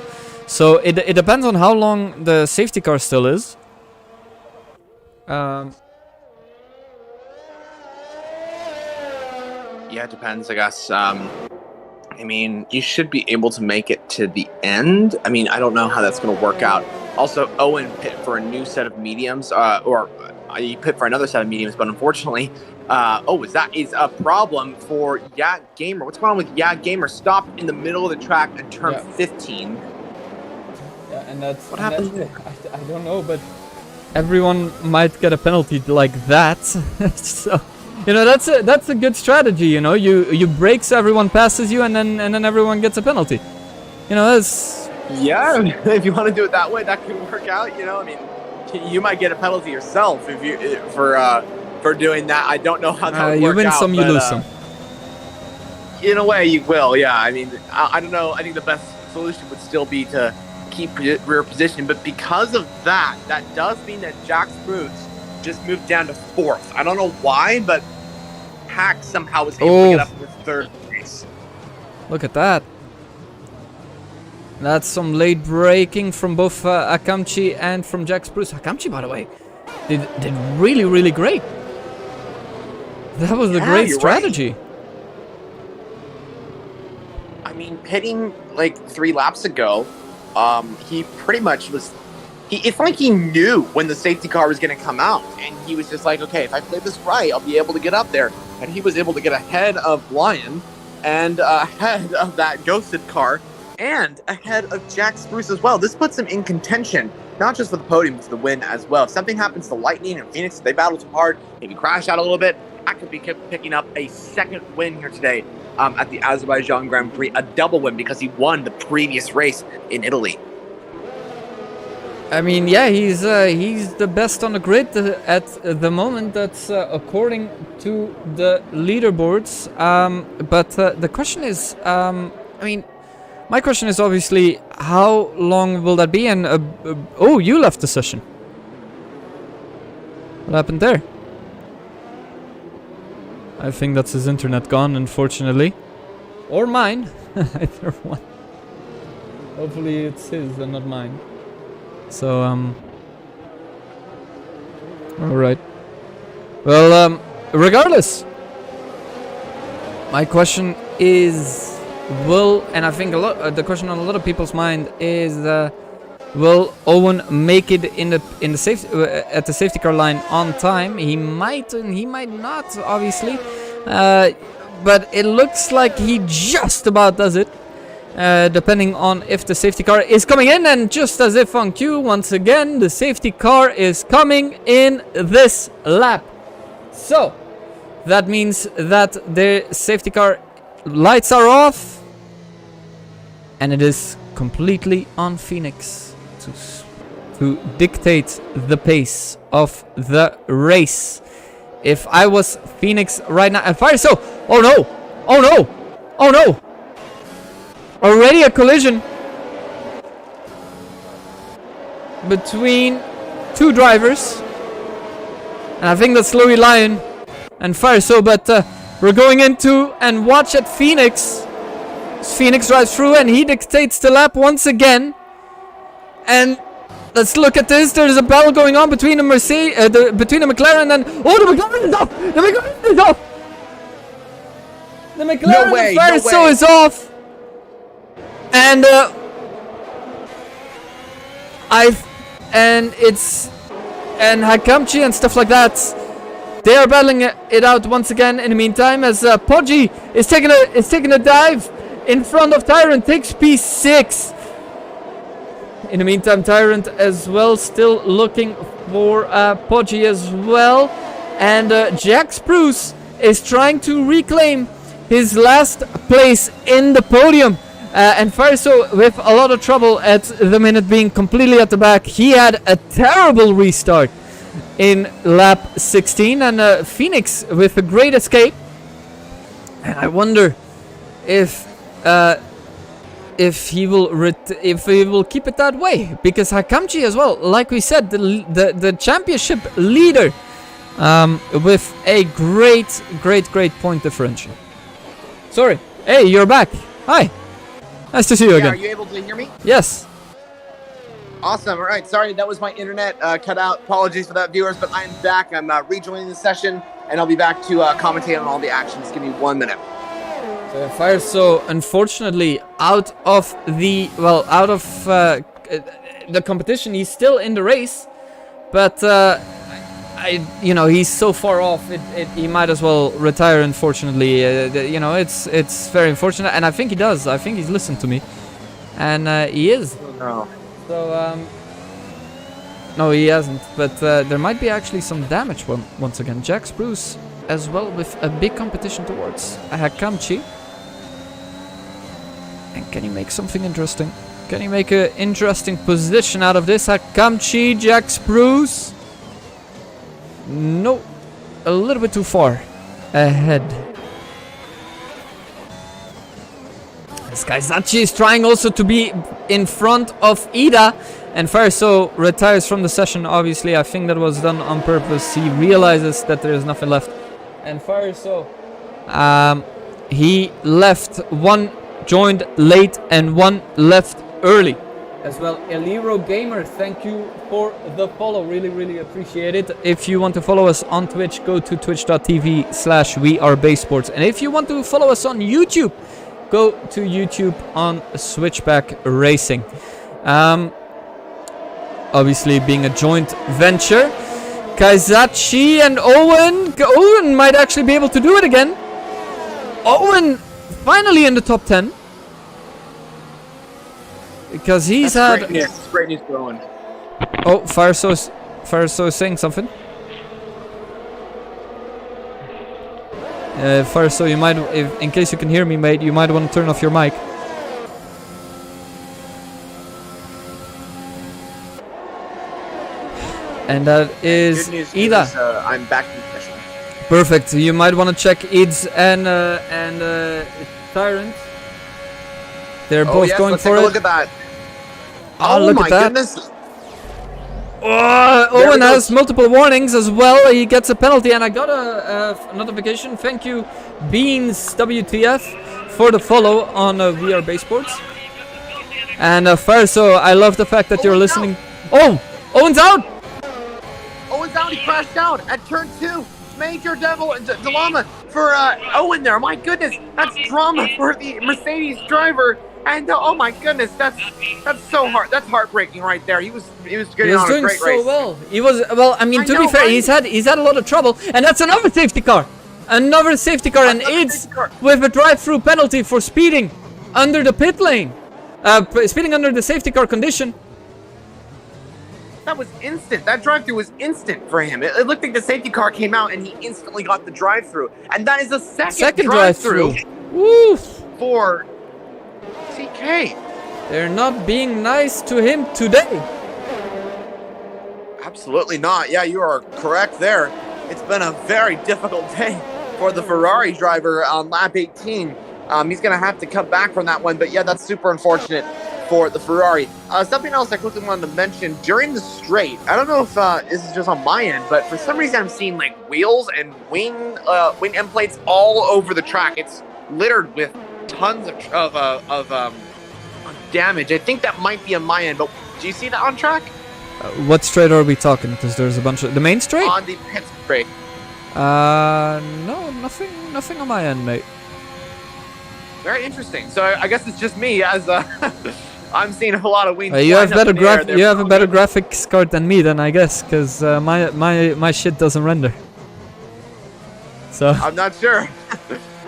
A: So it depends on how long the safety car still is.
B: Yeah, it depends, I guess. I mean, you should be able to make it to the end. I mean, I don't know how that's going to work out. Also, Owen pit for a new set of mediums, or he pit for another set of mediums, but unfortunately, that is a problem for Yag Gamer. What's going on with Yag Gamer? Stopped in the middle of the track at turn 15.
A: Yeah, and that's
B: what happened.
A: I don't know, but everyone might get a penalty like that. So, you know, that's a good strategy. You know, you brake so everyone passes you, and then everyone gets a penalty. You know, that's
B: if you want to do it that way, that could work out. You know, I mean, you might get a penalty yourself if you for doing that. I don't know how that would work out.
A: You win some, you lose some.
B: In a way, you will. Yeah, I mean, I don't know. I think the best solution would still be to keep rear position, but because of that does mean that Jack Spruce just moved down to 4th. I don't know why, but Hack somehow was able to get up to 3rd place.
A: Look at that. That's some late braking from both Akamchi and from Jack Spruce. Akamchi, by the way, did really, really great. That was a great strategy.
B: Right. I mean, pitting like 3 laps ago, he pretty much was. It's like he knew when the safety car was going to come out, and he was just like, okay, if I play this right, I'll be able to get up there. And he was able to get ahead of Lion and ahead of that ghosted car and ahead of Jack Spruce as well. This puts him in contention, not just for the podium, but for the win as well. If something happens to Lightning and Phoenix, they battle too hard, maybe crash out a little bit, I could be picking up a 2nd win here today at the Azerbaijan Grand Prix, a double win because he won the previous race in Italy.
A: I mean, yeah, he's the best on the grid at the moment. That's according to the leaderboards. But the question is, I mean, my question is obviously, how long will that be? And oh, you left the session. What happened there? I think that's his internet gone, unfortunately, or mine. Either one. Hopefully, it's his and not mine. So, alright. Well, regardless, my question is, and I think the question on a lot of people's mind is, will Owen make it in the safety at the safety car line on time? He might and he might not, obviously, but it looks like he just about does it. Depending on if the safety car is coming in, and just as if on cue, once again, the safety car is coming in this lap. So, that means that the safety car lights are off, and it is completely on Phoenix to dictate the pace of the race. If I was Phoenix right now, and fire so, oh no, oh no, oh no. Already a collision between 2 drivers, and I think that's Louis Lyon and Fireso, but we're going into and watch at Phoenix. Phoenix drives through and he dictates the lap once again. And let's look at this. There's a battle going on between the between the McLaren and the McLaren is off. The McLaren is off. The McLaren and Fireso is off. And Hakamchi and stuff like that, they are battling it out once again. In the meantime, as Poggi is taking a dive in front of Tyrant, takes P6. In the meantime, Tyrant as well, still looking for Poggi as well, and Jack Spruce is trying to reclaim his last place in the podium. And Fireso with a lot of trouble at the minute, being completely at the back. He had a terrible restart in lap 16, and Phoenix with a great escape. And I wonder if if he will keep it that way, because Hakamchi as well, like we said, the championship leader, with a great point differential. Sorry. Hey, you're back. Hi. Nice to see you again.
B: Are you able to hear me?
A: Yes.
B: Awesome. All right. Sorry, that was my internet cut out. Apologies for that, viewers, but I'm back. I'm rejoining the session, and I'll be back to commentate on all the actions. Give me 1 minute.
A: So Fireso, unfortunately, out of the competition. He's still in the race, but he's so far off. He might as well retire. Unfortunately, it's very unfortunate, and I think he does. I think he's listened to me, and he is.
B: Oh, no.
A: So no, he hasn't. But there might be actually some damage once again. Jack Spruce as well with a big competition towards Hakamchi. And can he make something interesting? Can he make an interesting position out of this? Hakamchi, Jack Spruce. No, a little bit too far ahead. This guy Zachi is trying also to be in front of Ida. And Fireso retires from the session. Obviously, I think that was done on purpose. He realizes that there is nothing left. And Fireso, he left. One joined late and one left early. As well, Eliro Gamer, thank you for the follow. Really appreciate it. If you want to follow us on Twitch, go to twitch.tv/wearebaesports. And if you want to follow us on YouTube, go to YouTube on Switchback Racing. Obviously, being a joint venture. Kaizachi and Owen. Owen might actually be able to do it again. Owen finally in the top 10. Because he's had...
B: Great news for Owen.
A: Oh, Fireso is saying something. Fireso, you might, in case you can hear me, mate, you might want to turn off your mic. And that is
B: Good news
A: Ida.
B: Is, I'm back in session.
A: Perfect. You might want to check Ids and Tyrant. They're both going for it.
B: Look at that.
A: Oh, look
B: my
A: at that.
B: Goodness.
A: Owen has multiple warnings as well. He gets a penalty, and I got a notification. Thank you, Beans WTF, for the follow on BAEsports. And Fireso, I love the fact that you're listening. Oh, Owen's out.
B: Owen's out. He crashed out at turn 2. Major drama for Owen there. My goodness, that's drama for the Mercedes driver. And oh my goodness, that's so hard. That's heartbreaking right there. He was getting on a great race.
A: So well. He was well. I mean, to be fair, he's had a lot of trouble, and that's another safety car, and it's with a drive-through penalty for speeding under the pit lane, speeding under the safety car condition.
B: That was instant. That drive-through was instant for him. It looked like the safety car came out, and he instantly got the drive-through, and that is a second drive-through.
A: Woo!
B: For TK.
A: They're not being nice to him today.
B: Absolutely not. Yeah, you are correct there. It's been a very difficult day for the Ferrari driver on lap 18. He's going to have to come back from that one. But yeah, that's super unfortunate for the Ferrari. Something else I quickly wanted to mention during the straight. I don't know if this is just on my end, but for some reason I'm seeing like wheels and wing end plates all over the track. It's littered with tons of damage. I think that might be on my end, but do you see that on track?
A: What straight are we talking? Because there's a bunch of the main straight.
B: On the pit straight.
A: No, nothing on my end, mate.
B: Very interesting. So I guess it's just me, as I'm seeing a lot of wings.
A: You have better a better graphics card than me, then I guess, because my shit doesn't render. So
B: I'm not sure.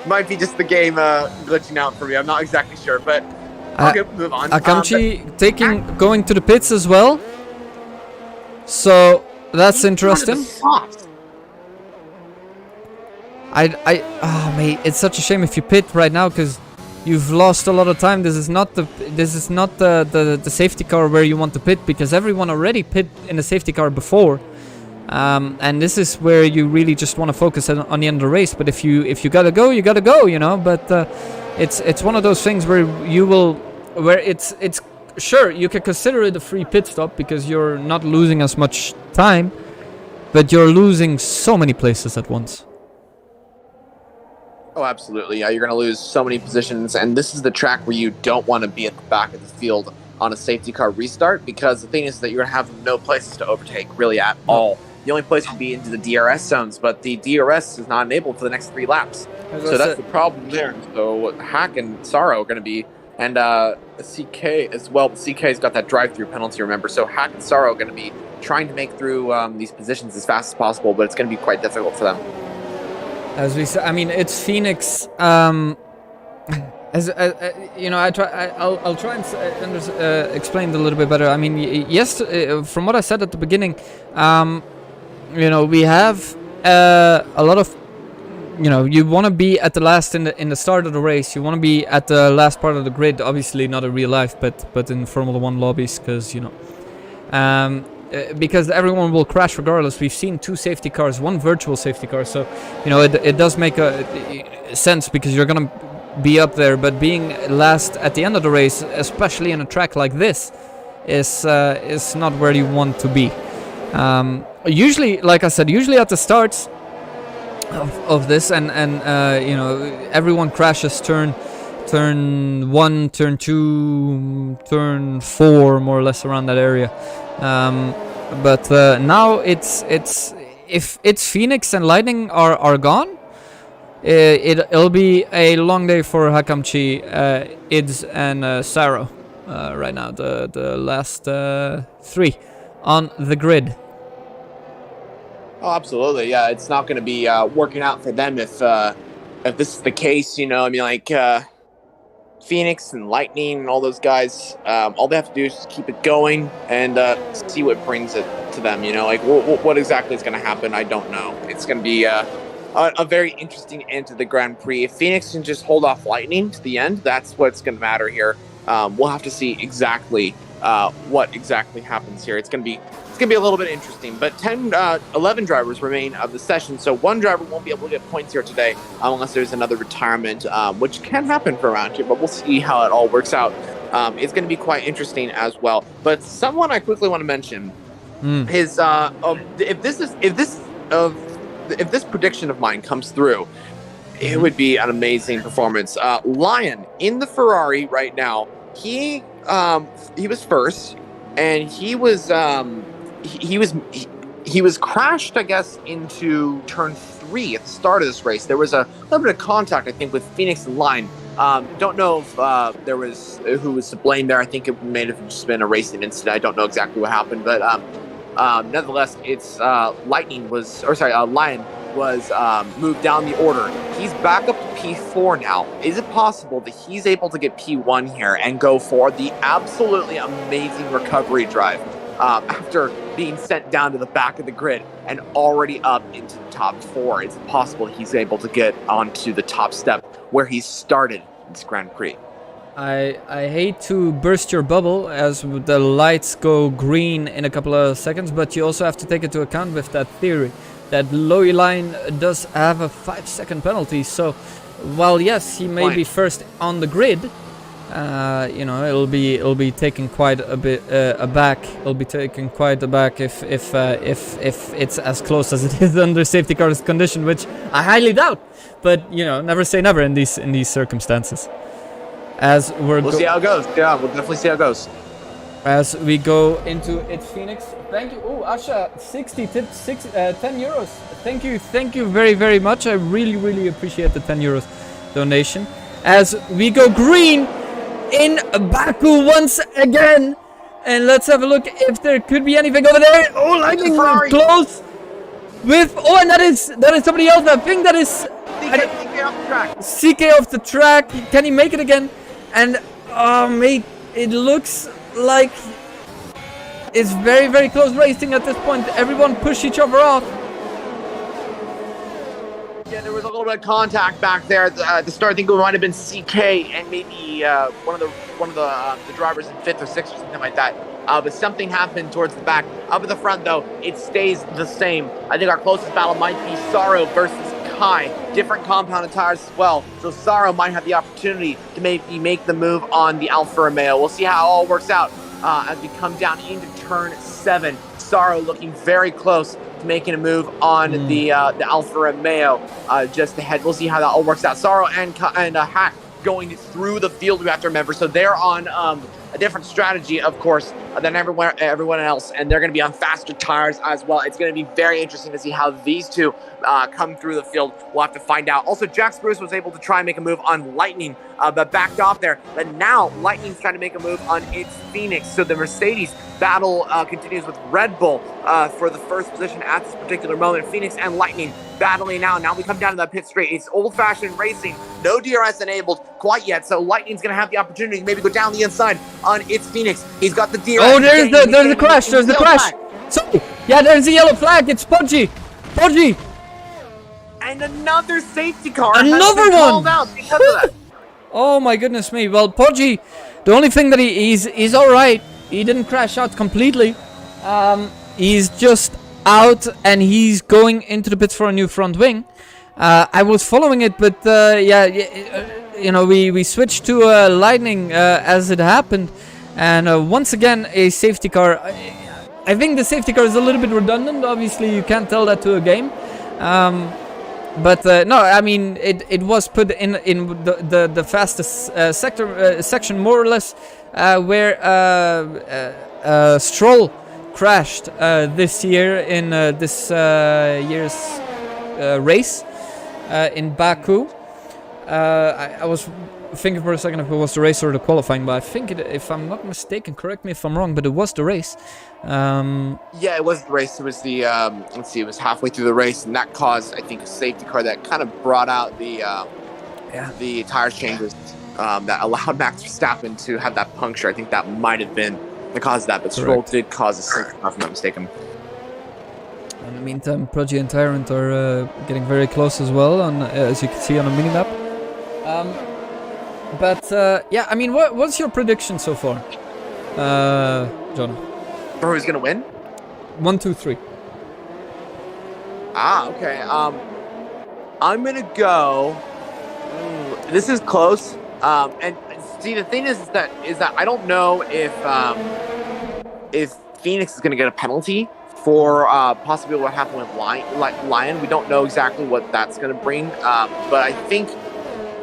B: Might be just the game glitching out for me. I'm not exactly sure, but okay, move on.
A: Akamchi going to the pits as well. So that's interesting. Mate, it's such a shame if you pit right now because you've lost a lot of time. This is not the safety car where you want to pit because everyone already pit in the safety car before. And this is where you really just want to focus on the end of the race. But if you gotta go, you gotta go, you know. But it's one of those things where you will where it's sure you can consider it a free pit stop because you're not losing as much time, but you're losing so many places at once.
B: Oh, absolutely. Yeah, you're going to lose so many positions, and this is the track where you don't want to be at the back of the field on a safety car restart, because the thing is that you're going to have no places to overtake really at all. The only place would be into the DRS zones, but the DRS is not enabled for the next 3 laps. So that's the problem there. So Hack and Sorrow are going to be, and CK as well. But CK's got that drive-through penalty, remember. So Hack and Sorrow are going to be trying to make through these positions as fast as possible, but it's going to be quite difficult for them.
A: As we said, I mean, it's Phoenix. I'll try and explain it a little bit better. I mean, yes, from what I said at the beginning, we have a lot of, you want to be at the last in the start of the race. You want to be at the last part of the grid. Obviously, not in real life, but in Formula One lobbies, because everyone will crash regardless. We've seen 2 safety cars, 1 virtual safety car, so it does make a sense because you're gonna be up there. But being last at the end of the race, especially in a track like this, is not where you want to be. Usually, like I said, at the starts of this, and everyone crashes turn 1, turn 2, turn 4, more or less around that area. But now it's if it's Phoenix and Lightning are gone, it'll be a long day for Hakamchi, Ids, and Saro right now. The last 3 on the grid.
B: Oh, absolutely. Yeah, it's not going to be working out for them if this is the case. Phoenix and Lightning and all those guys, all they have to do is just keep it going and see what brings it to them. What exactly is going to happen, I don't know. It's going to be a very interesting end to the Grand Prix. If Phoenix can just hold off Lightning to the end, that's what's going to matter here. We'll have to see exactly what exactly happens here. It's going to be a little bit interesting, but 11 drivers remain of the session, so 1 driver won't be able to get points here today unless there's another retirement, which can happen for round 2, but we'll see how it all works out. It's going to be quite interesting as well. But someone I quickly want to mention is if this prediction of mine comes through, it would be an amazing performance. Lion in the Ferrari right now. He was first, and he was crashed, I guess, into turn 3 at the start of this race. There was a little bit of contact, I think, with Phoenix and Line. Don't know if there was who was to blame there. I think it may have just been a racing incident. I don't know exactly what happened, but nonetheless, it's Lion was moved down the order. He's back up to P4 now. Is it possible that he's able to get P1 here and go for the absolutely amazing recovery drive after being sent down to the back of the grid and already up into the top 4? Is it possible he's able to get onto the top step where he started this Grand Prix?
A: I hate to burst your bubble as the lights go green in a couple of seconds, but you also have to take into account with that theory that Lowy Line does have a 5-second penalty. So while yes, he may be first on the grid, it'll be taken quite a bit aback. It'll be taken quite aback if it's as close as it is under safety car condition, which I highly doubt. But never say never in these circumstances. We'll
B: see how it goes. Yeah, we'll definitely see how it goes.
A: As we go into It's Phoenix. Thank you. Oh, Asha, 60 tips, 10 euros. Thank you very, very much. I really, really appreciate the 10 euros donation. As we go green in Baku once again. And let's have a look if there could be anything over there. Oh, lightning close. And that is somebody else. I think that is
B: CK off the track.
A: CK off the track. Can he make it again? And mate, it looks like it's very, very close racing at this point. Everyone push each other off.
B: Yeah, there was a little bit of contact back there at the start. I think it might have been CK and maybe one of the drivers in 5th or 6th or something like that. But something happened towards the back. Up at the front, though, it stays the same. I think our closest battle might be Sorrow versus Kai, different compounded tires as well. So Saro might have the opportunity to maybe make the move on the Alfa Romeo. We'll see how it all works out as we come down into turn 7. Saro looking very close to making a move on the Alfa Romeo just ahead. We'll see how that all works out. Saro and Hack going through the field, we have to remember. So they're on a different strategy, of course, than everyone else, and they're going to be on faster tires as well. It's going to be very interesting to see how these two come through the field. We'll have to find out. Also, Jack Spruce was able to try and make a move on Lightning, but backed off there. But now Lightning's trying to make a move on its Phoenix. So the Mercedes battle continues with Red Bull for the first position at this particular moment. Phoenix and Lightning battling now. Now we come down to that pit straight. It's old-fashioned racing. No DRS enabled quite yet, so Lightning's going to have the opportunity to maybe go down the inside on its Phoenix. He's got the DRS.
A: Oh, there's the crash. There's the crash. Sorry. Yeah, there's the yellow flag. It's Pudgy. Pudgy.
B: And another safety car.
A: Another one.
B: Out because of that.
A: Oh my goodness me. Well, Pudgy, the only thing that he's all right. He didn't crash out completely. He's just out, and he's going into the pits for a new front wing. I was following it, but you know, we switched to Lightning as it happened, and once again a safety car. I think the safety car is a little bit redundant. Obviously, you can't tell that to a game. But no, I mean it was put in the fastest section more or less, where Stroll crashed this year in this year's race in Baku. I was thinking for a second if it was the race or the qualifying, but I think if I'm not mistaken, correct me if I'm wrong, but it was the race.
B: Yeah, it was the race. It was the let's see, it was halfway through the race, and that caused, I think, a safety car that kind of brought out the tire changes that allowed Max Verstappen to have that puncture. I think that might have been the cause of that, but Stroll did cause a safety car, if I'm not mistaken.
A: In the meantime, Prodigy and Tyrant are getting very close as well, on as you can see on the mini map. But yeah, I mean, what's your prediction so far, John?
B: For who's gonna win?
A: 1, 2, 3.
B: Okay. I'm gonna go. This is close. And see, the thing is that I don't know if Phoenix is gonna get a penalty for possibly what happened with Lion. We don't know exactly what that's gonna bring. But I think,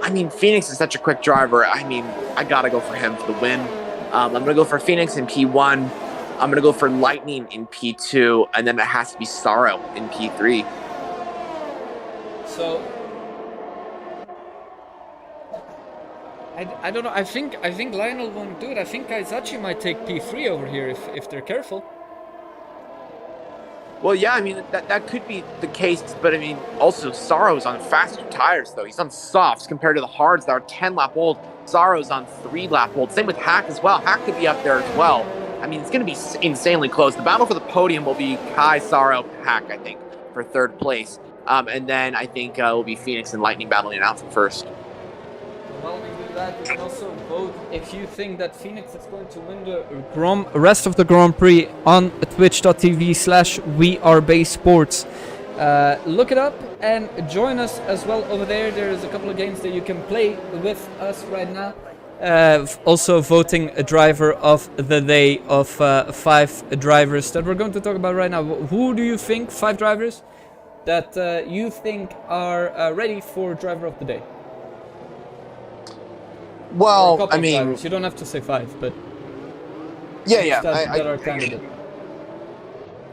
B: I mean, Phoenix is such a quick driver. I mean, I gotta go for him for the win. I'm gonna go for Phoenix in P1. I'm gonna go for Lightning in P2, and then it has to be Saro in P3.
A: So I don't know. I think Lionel won't do it. I think Kaizachi might take P3 over here if they're careful.
B: Well, yeah, I mean, that could be the case, but I mean, also Saro's on faster tires, though. He's on softs compared to the hards that are 10-lap old. Saro's on 3-lap old. Same with Hack as well. Hack could be up there as well. I mean, it's going to be insanely close. The battle for the podium will be Kai, Saro, Hack, I think, for third place. And then I think it will be Phoenix and Lightning battling it out for first.
A: While we do that, you can also vote if you think that Phoenix is going to win the rest of the Grand Prix on twitch.tv/BAEsports. Look it up and join us as well over there. There's a couple of games that you can play with us right now. Also voting a driver of the day of 5 drivers that we're going to talk about right now. Who do you think, 5 drivers, that you think are ready for driver of the day?
B: Well, I mean,
A: drivers. You don't have to say 5, but
B: yeah,
A: that are candidate.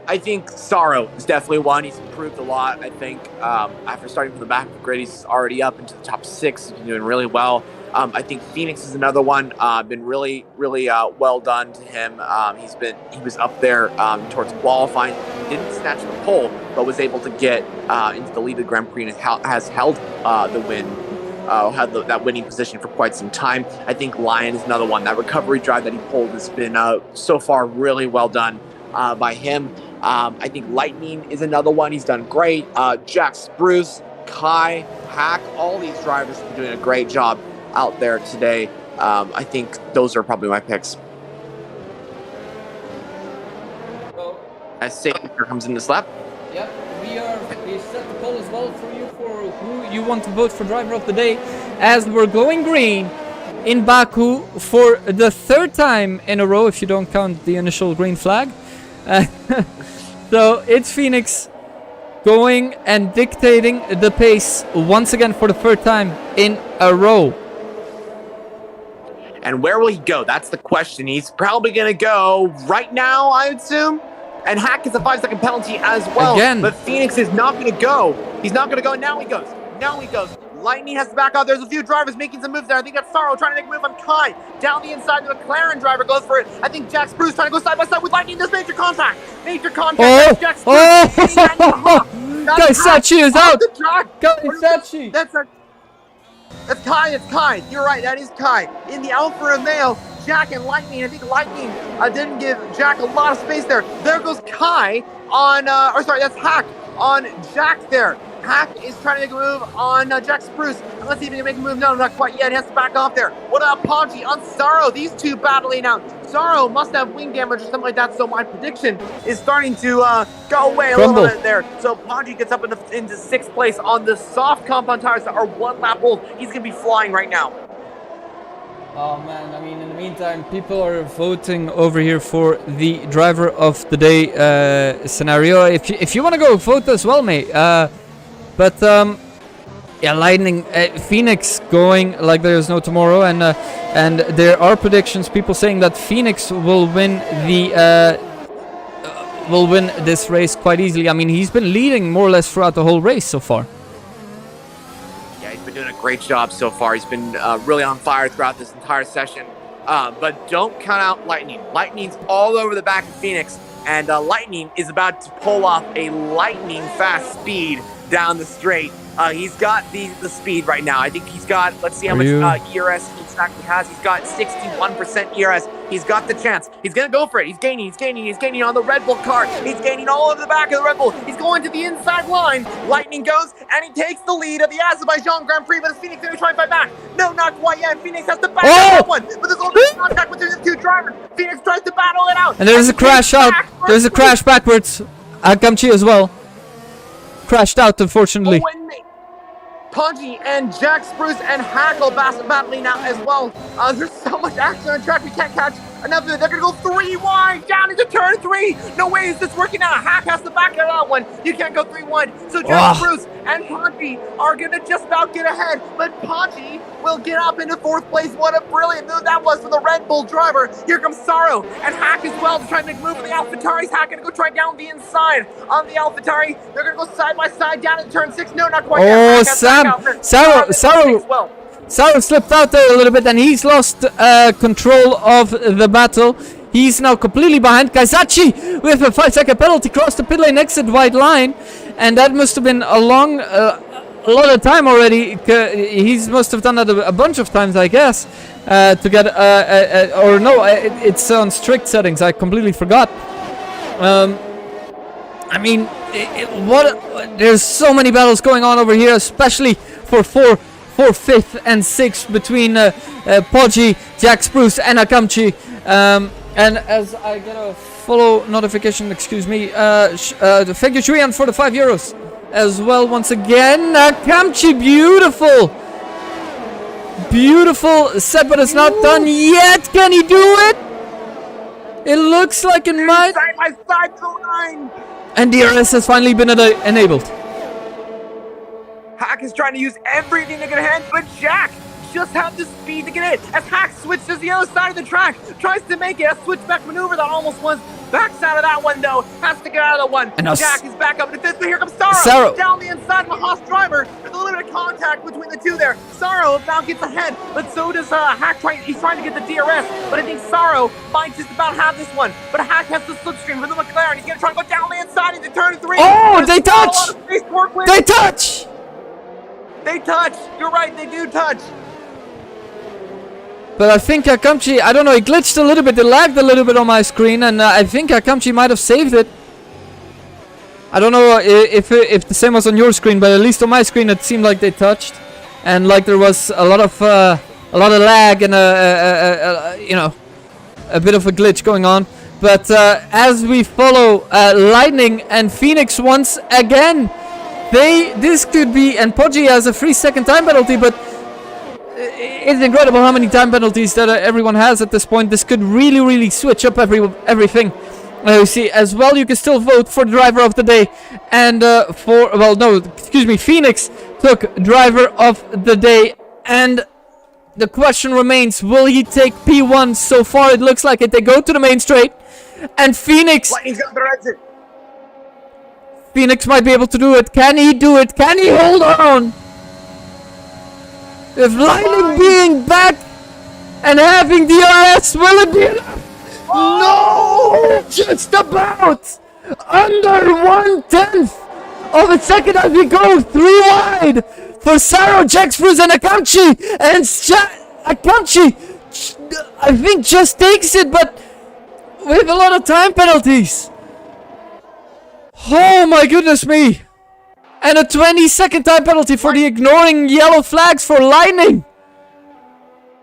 B: I think Saro is definitely one. He's improved a lot. I think after starting from the back of the grid, he's already up into the top 6. He's been doing really well. I think Phoenix is another one. Been really well done to him. He was up there towards qualifying. He didn't snatch the pole, but was able to get into the lead of the Grand Prix and has held the win. Had that winning position for quite some time. I think Lion is another one. That recovery drive that he pulled has been so far really well done by him. I think Lightning is another one. He's done great. Jack Spruce, Kai, Hack, all these drivers have been doing a great job out there today. I think those are probably my picks. As safety car comes in this lap.
A: Yep, we set the poll as well for you for who you want to vote for driver of the day, as we're going green in Baku for the third time in a row, if you don't count the initial green flag. So it's Phoenix going and dictating the pace once again for the third time in a row.
B: And where will he go? That's the question. He's probably going to go right now, I assume. And Hack is a 5-second penalty as well.
A: Again.
B: But Phoenix is not going to go. He's not going to go. Now he goes. Now he goes. Lightning has to back out. There's a few drivers making some moves there. I think that's Sorrow trying to make a move on Kai. Down the inside, the McLaren driver goes for it. I think Jack Spruce trying to go side by side with Lightning. There's major contact. Major contact. Jack Spruce.
A: Kaisachi is out.
B: Kaisachi. That's Kai. It's Kai. You're right. That is Kai. In the Alpha Romeo, Jack and Lightning. I think Lightning didn't give Jack a lot of space there. There goes Kai on, that's Hack on Jack there. Hack is trying to make a move on Jack Spruce. Let's see if he can make a move. No, not quite yet. He has to back off there. What about Ponji on Sorrow? These two battling out. Sorrow must have wing damage or something like that, so my prediction is starting to go away a little bit there. So Ponji gets up into 6th place on the soft compound tires that are 1 lap old. He's going to be flying right now.
A: Oh man, I mean, in the meantime, people are voting over here for the driver of the day scenario. If you want to go vote as well, mate. But yeah, Lightning, Phoenix going like there's no tomorrow, and there are predictions, people saying that Phoenix will win this race quite easily. I mean, he's been leading more or less throughout the whole race so far.
B: Yeah, he's been doing a great job so far. He's been really on fire throughout this entire session. But don't count out Lightning. Lightning's all over the back of Phoenix, and Lightning is about to pull off a lightning fast speed down the straight. He's got the speed right now. I think he's got, let's see how much ERS he exactly has. He's got 61% ERS. He's got the chance. He's going to go for it. He's gaining on the Red Bull car. He's gaining all over the back of the Red Bull. He's going to the inside line. Lightning goes, and he takes the lead of the Azerbaijan Grand Prix, but is Phoenix going to try and fight back? No, not quite yet. Phoenix has to battle that one, but there's only contact between the two drivers. Phoenix tries to battle it out.
A: And there's a crash out. There's a crash backwards. Akamchi as well. Crashed out, unfortunately.
B: Ponji and Jack Spruce and Hackle battling out as well. There's so much action on the track, we can't catch enough of it. They're going to go 3 wide down into turn 3. No way is this working out. Hack has to back out that one. You can't go 3 wide. So Jack Spruce and Ponji are going to just about get ahead. But Ponji will get up into 4th place. What a brilliant move that was for the Red Bull driver. Here comes Sorrow and Hack as well to try and make a move for the AlphaTauris. Hack going to go try down the inside on the AlphaTauri. They're going to go side by side down into turn 6. No, not quite yet.
A: Sorrow slipped out there a little bit, and he's lost control of the battle. He's now completely behind. Kaisachi with a 5-second penalty crossed the pit lane exit white line, and that must have been a lot of time already. He must have done that a bunch of times, I guess, to get it's on strict settings. I completely forgot. I mean, there's so many battles going on over here, especially for 4th, 5th, and 6th between Poggi, Jack Spruce, and Akamchi. And as I get a follow notification, excuse me, thank you, Shuyan, for the €5 as well. Once again, Akamchi, beautiful set, but it's not done yet. Can he do it? It looks like it might.
B: Side by side to the line.
A: And DRS has finally been enabled.
B: Hack is trying to use everything to get ahead, but Jack just have the speed to get it. As Hack switches to the other side of the track, tries to make it a switchback maneuver that almost was. Backs out of that one though, has to get out of the one. And Jack is back up to 5th, but here comes Sorrow. Down the inside of the Haas driver. There's a little bit of contact between the two there. Sorrow now gets ahead, but so does Hack. He's trying to get the DRS, but I think Sorrow might just about have this one. But Hack has the slipstream for the McLaren. He's gonna try to go down the inside into turn 3.
A: Oh, they touch! They touch!
B: They touch! You're right, they do touch.
A: But I think Akamchi, I don't know, it glitched a little bit, it lagged a little bit on my screen, and I think Akamchi might have saved it. I don't know if the same was on your screen, but at least on my screen it seemed like they touched, and like there was a lot of lag and a bit of a glitch going on. But as we follow Lightning and Phoenix once again, this could be, and Poggi has a 3-second time penalty, but it's incredible how many time penalties that everyone has at this point. This could really switch up everything. You see, as well, you can still vote for driver of the day, and Phoenix took driver of the day, and the question remains, will he take P1? So far, it looks like it. They go to the main straight, and Phoenix might be able to do it. Can he do it? Can he hold on? If Lightning being back and having DRS, will it be enough? No! Just about! Under 1/10 of a second as we go 3 wide for Saro, Jaxfruz, and Akamchi. And Akamchi, I think, just takes it, but with a lot of time penalties. Oh my goodness me! And a 20-second time penalty for the ignoring yellow flags for Lightning.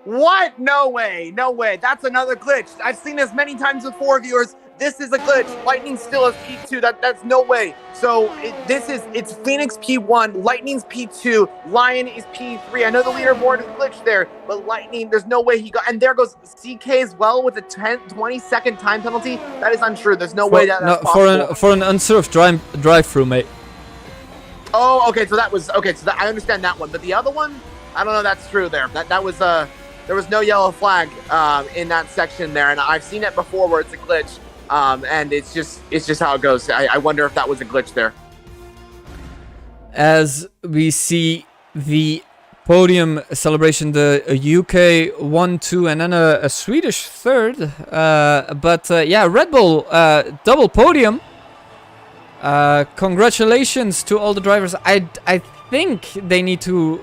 B: What? No way. No way. That's another glitch. I've seen this many times before, viewers. This is a glitch. Lightning still has P2. That's no way. So it's Phoenix P1, Lightning's P2, Lion is P3. I know the leaderboard is glitched there, but Lightning, there's no way he got. And there goes CK as well with a 20-second time penalty. That is untrue. There's no way that's possible.
A: For an unserved drive-through, mate.
B: Oh, okay. So that was okay. So I understand that one, but the other one, I don't know. That's true. There was there was no yellow flag in that section there, and I've seen it before where it's a glitch, and it's just how it goes. I wonder if that was a glitch there.
A: As we see the podium celebration, the UK 1-2, and then a Swedish third. Red Bull double podium. Congratulations to all the drivers. I think they need to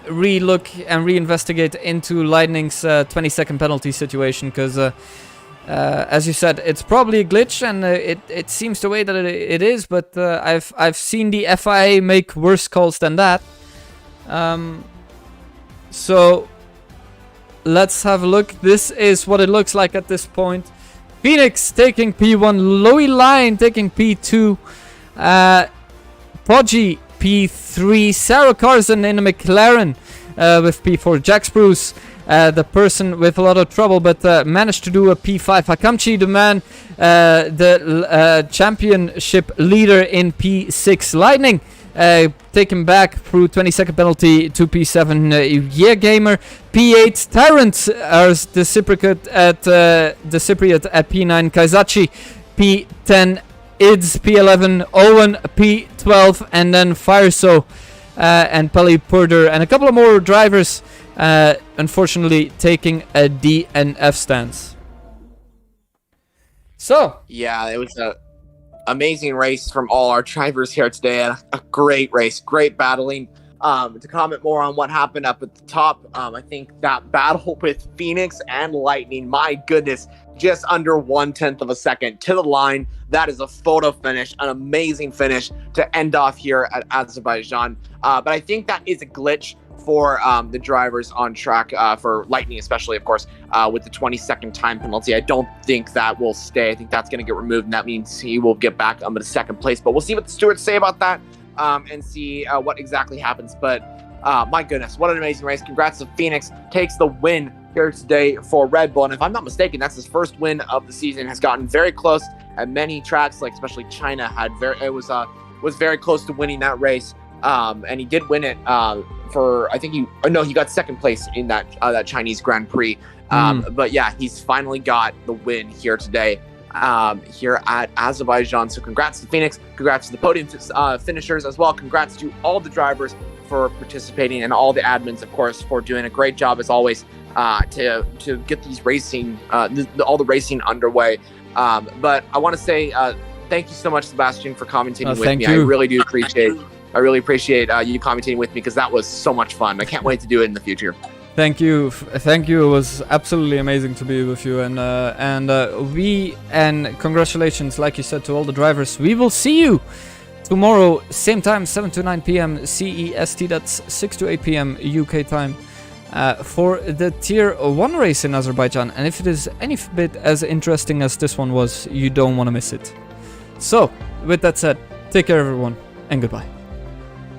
A: re-look and reinvestigate into Lightning's 20-second penalty situation, because as you said, it's probably a glitch, and it seems the way that it is, but I've seen the FIA make worse calls than that. So let's have a look. This is what it looks like at this point. Phoenix taking P1, Louis Line taking P2, Poggi P3, Sarah Carson in a McLaren with P4, Jaxfruz, the person with a lot of trouble, but managed to do a P5. Akamchi, the man, the championship leader in P6. Lightning taken back through 20-second penalty to P7. Gamer P8. Tyrant the Cypriot at P9. Kaizachi P10. Ids P11. Owen P12, and then Fireso and Peli Purder and a couple of more drivers unfortunately taking a D and F stance. So
B: yeah, it was a amazing race from all our drivers here today. A great race, great battling. To comment more on what happened up at the top, I think that battle with Phoenix and Lightning, my goodness, just under 1/10 of a second to the line. That is a photo finish, an amazing finish to end off here at Azerbaijan. But I think that is a glitch for the drivers on track, for Lightning especially, of course, with the 20-second time penalty. I don't think that will stay. I think that's going to get removed, and that means he will get back to second place. But we'll see what the stewards say about that, and see what exactly happens. But my goodness, what an amazing race. Congrats to Phoenix. Takes the win here today for Red Bull. And if I'm not mistaken, that's his first win of the season. Has gotten very close at many tracks, like especially China was very close to winning that race. And he did win it for, I think he got second place in that Chinese Grand Prix. But yeah, he's finally got the win here today here at Azerbaijan. So congrats to Phoenix, congrats to the podium finishers as well. Congrats to all the drivers for participating, and all the admins, of course, for doing a great job as always to get these racing, all the racing underway. But I want to say thank you so much, Sebastian, for commentating with me. I really do appreciate you commentating with me, because that was so much fun. I can't wait to do it in the future.
A: Thank you. It was absolutely amazing to be with you, and congratulations, like you said, to all the drivers. We will see you tomorrow, same time, 7 to 9 p.m. CEST. That's 6 to 8 p.m. UK time. for the tier 1 race in Azerbaijan, and if it is any bit as interesting as this one was, you don't want to miss it. So, with that said, take care everyone, and goodbye.